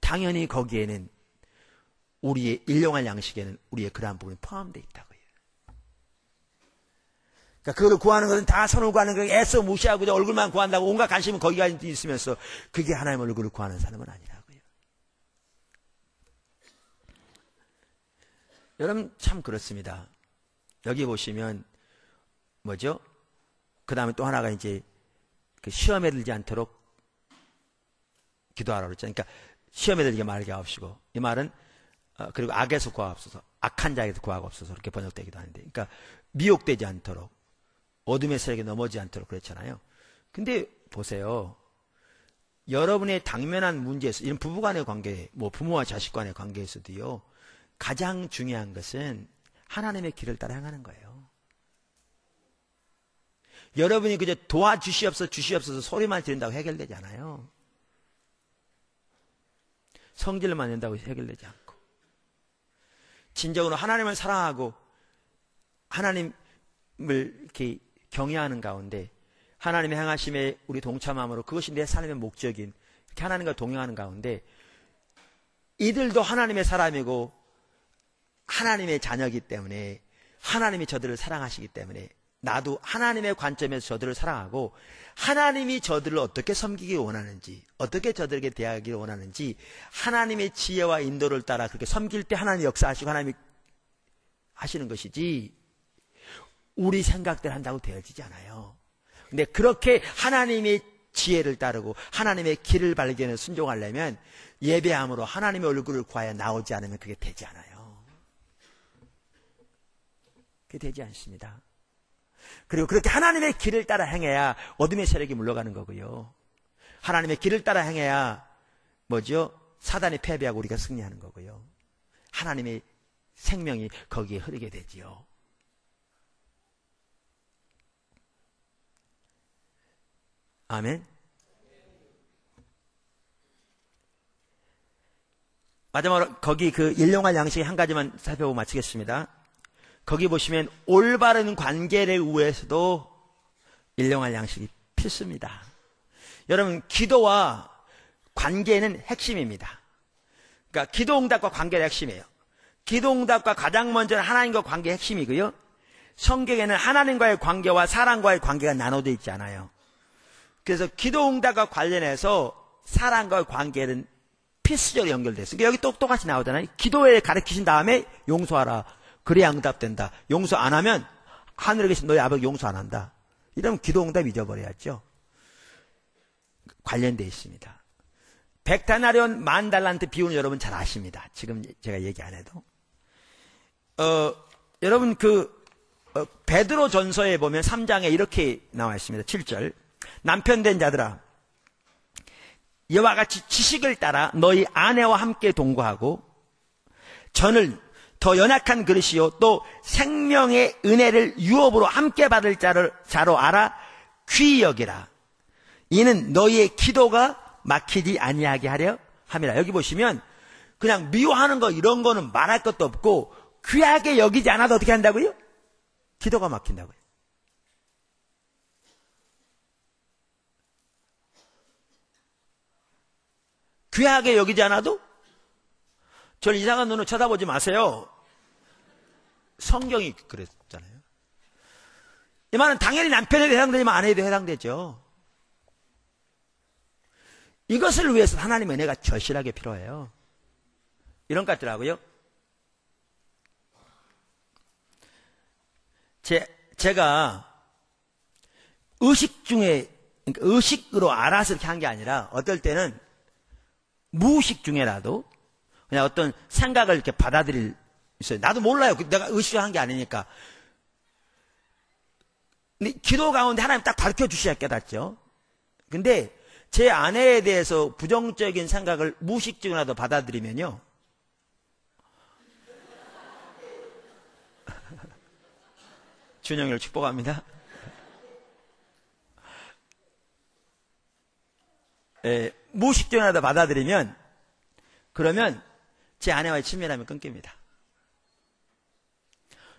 당연히 거기에는 우리의 일용할 양식에는 우리의 그러한 부분이 포함되어 있다고요. 그러니까 그걸 구하는 것은 다 선을 구하는 거 애써 무시하고 얼굴만 구한다고 온갖 관심은 거기가 있으면서 그게 하나님의 얼굴을 구하는 사람은 아니라고요. 여러분 참 그렇습니다. 여기 보시면 뭐죠? 그 다음에 또 하나가 이제 그 시험에 들지 않도록 기도하라고 그랬잖아요. 그러니까 시험에 들게 말게 하옵시고 이 말은 그리고 악에서 구하옵소서 악한 자에게서 구하옵소서 이렇게 번역되기도 하는데 그러니까 미혹되지 않도록 어둠의 세력에 넘어지지 않도록 그랬잖아요. 근데 보세요. 여러분의 당면한 문제에서 이런 부부간의 관계 뭐 부모와 자식 간의 관계에서도요. 가장 중요한 것은 하나님의 길을 따라 향하는 거예요. 여러분이 그저 주시옵소서 소리만 지른다고 해결되지 않아요. 성질만 낸다고 해결되지 않고 진정으로 하나님을 사랑하고 하나님을 이렇게 경외하는 가운데 하나님의 행하심에 우리 동참함으로 그것이 내 삶의 목적인 이렇게 하나님과 동행하는 가운데 이들도 하나님의 사람이고 하나님의 자녀이기 때문에 하나님이 저들을 사랑하시기 때문에 나도 하나님의 관점에서 저들을 사랑하고 하나님이 저들을 어떻게 섬기기 원하는지 어떻게 저들에게 대하기를 원하는지 하나님의 지혜와 인도를 따라 그렇게 섬길 때 하나님이 역사하시고 하나님이 하시는 것이지 우리 생각대로 한다고 되어지지 않아요. 근데 그렇게 하나님의 지혜를 따르고 하나님의 길을 발견해 순종하려면 예배함으로 하나님의 얼굴을 구하여 나오지 않으면 그게 되지 않아요. 그게 되지 않습니다. 그리고 그렇게 하나님의 길을 따라 행해야 어둠의 세력이 물러가는 거고요. 하나님의 길을 따라 행해야 뭐죠? 사단이 패배하고 우리가 승리하는 거고요. 하나님의 생명이 거기에 흐르게 되지요. 아멘. 마지막으로 거기 그 일용할 양식의 한 가지만 살펴보고 마치겠습니다. 거기 보시면 올바른 관계를 위해서도 일용할 양식이 필수입니다. 여러분, 기도와 관계는 핵심입니다. 그러니까 기도응답과 관계가 핵심이에요. 기도응답과 가장 먼저는 하나님과 관계가 핵심이고요. 성경에는 하나님과의 관계와 사람과의 관계가 나눠져 있지 않아요. 그래서 기도응답과 관련해서 사람과의 관계는 필수적으로 연결됐어요. 그러니까 여기 똑같이 나오잖아요. 기도에 가르치신 다음에 용서하라. 그래야 응답된다. 용서 안 하면 하늘에 계신 너희 아버지 용서 안 한다. 이러면 기도응답 잊어버려야죠. 관련되어 있습니다. 100데나리온 10,000달란트 비유는 여러분 잘 아십니다. 지금 제가 얘기 안 해도. 여러분 베드로 전서에 보면 3장에 이렇게 나와 있습니다. 7절. 남편 된 자들아, 이와 같이 지식을 따라 너희 아내와 함께 동거하고 전을 더 연약한 그릇이요 또 생명의 은혜를 유업으로 함께 받을 자로 알아 귀히 여기라. 이는 너희의 기도가 막히지 아니하게 하려 함이라. 여기 보시면 그냥 미워하는 거 이런 거는 말할 것도 없고 귀하게 여기지 않아도 어떻게 한다고요? 기도가 막힌다고요. 귀하게 여기지 않아도 저를 이상한 눈으로 쳐다보지 마세요. 성경이 그랬잖아요. 이 말은 당연히 남편에도 해당되지만 아내에도 해당되죠. 이것을 위해서 하나님의 은혜가 절실하게 필요해요. 이런 것 같더라고요. 제가 의식 중에, 그러니까 의식으로 알아서 이렇게 한 게 아니라 어떨 때는 무의식 중에라도 그냥 어떤 생각을 이렇게 받아들일 있어요. 나도 몰라요. 내가 의식을 한 게 아니니까. 근데 기도 가운데 하나님 딱 가르쳐 주셔야 깨닫죠. 근데 제 아내에 대해서 부정적인 생각을 무의식 중이라도 받아들이면요. 준영이를 축복합니다. 무의식 중이라도 받아들이면 그러면 제 아내와의 친밀함이 끊깁니다.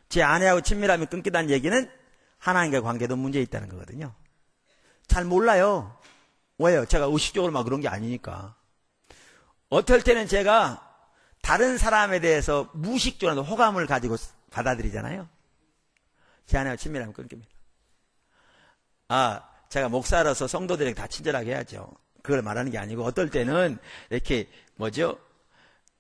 제 아내하고 친밀함이 끊기다는 얘기는 하나님과의 관계도 문제 있다는 거거든요. 잘 몰라요. 왜요? 제가 의식적으로 막 그런 게 아니니까. 어떨 때는 제가 다른 사람에 대해서 무의식적으로 호감을 가지고 받아들이잖아요. 제 아내와 친밀함이 끊깁니다. 제가 목사로서 성도들에게 다 친절하게 해야죠. 그걸 말하는 게 아니고 어떨 때는 이렇게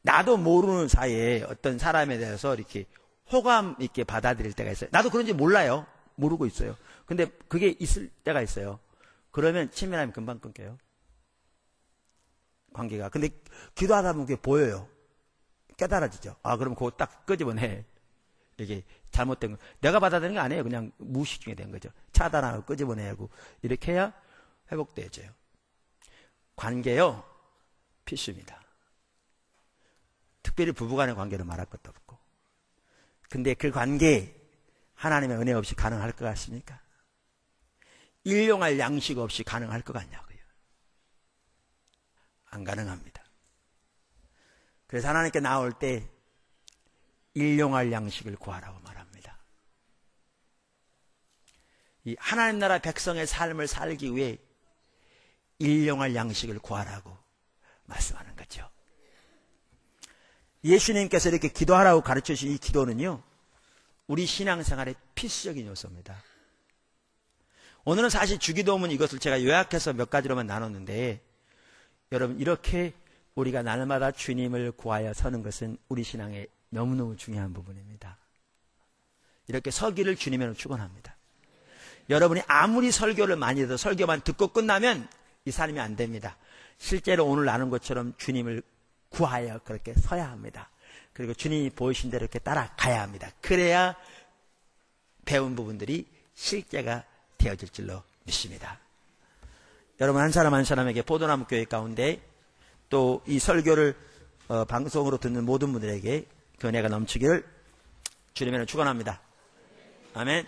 나도 모르는 사이에 어떤 사람에 대해서 이렇게 호감 있게 받아들일 때가 있어요. 나도 그런지 몰라요. 모르고 있어요. 근데 그게 있을 때가 있어요. 그러면 친밀함이 금방 끊겨요. 관계가. 근데 기도하다 보면 그게 보여요. 깨달아지죠. 그럼 그거 딱 끄집어내. 이게 잘못된 거. 내가 받아들이는 게 아니에요. 그냥 무의식 중에 된 거죠. 차단하고 끄집어내고 이렇게 해야 회복되어져요. 관계요. 필수입니다. 특별히 부부간의 관계를 말할 것도 없고. 근데 그 관계 하나님의 은혜 없이 가능할 것 같습니까? 일용할 양식 없이 가능할 것 같냐고요. 안 가능합니다. 그래서 하나님께 나올 때 일용할 양식을 구하라고 말합니다. 이 하나님 나라 백성의 삶을 살기 위해 일용할 양식을 구하라고 말씀하는 거죠. 예수님께서 이렇게 기도하라고 가르쳐 주신 이 기도는요, 우리 신앙생활의 필수적인 요소입니다. 오늘은 사실 주기도문 이것을 제가 요약해서 몇 가지로만 나눴는데, 여러분 이렇게 우리가 날마다 주님을 구하여 서는 것은 우리 신앙의 너무너무 중요한 부분입니다. 이렇게 서기를 주님으로 축원합니다. 여러분이 아무리 설교를 많이 해도 설교만 듣고 끝나면 이 삶이 안 됩니다. 실제로 오늘 나눈 것처럼 주님을 구하여 그렇게 서야 합니다. 그리고 주님이 보이신 대로 이렇게 따라가야 합니다. 그래야 배운 부분들이 실제가 되어질 줄로 믿습니다. 여러분 한 사람 한 사람에게 포도나무 교회 가운데 또 이 설교를 방송으로 듣는 모든 분들에게 그 은혜가 넘치기를 주님으로 축원합니다. 아멘.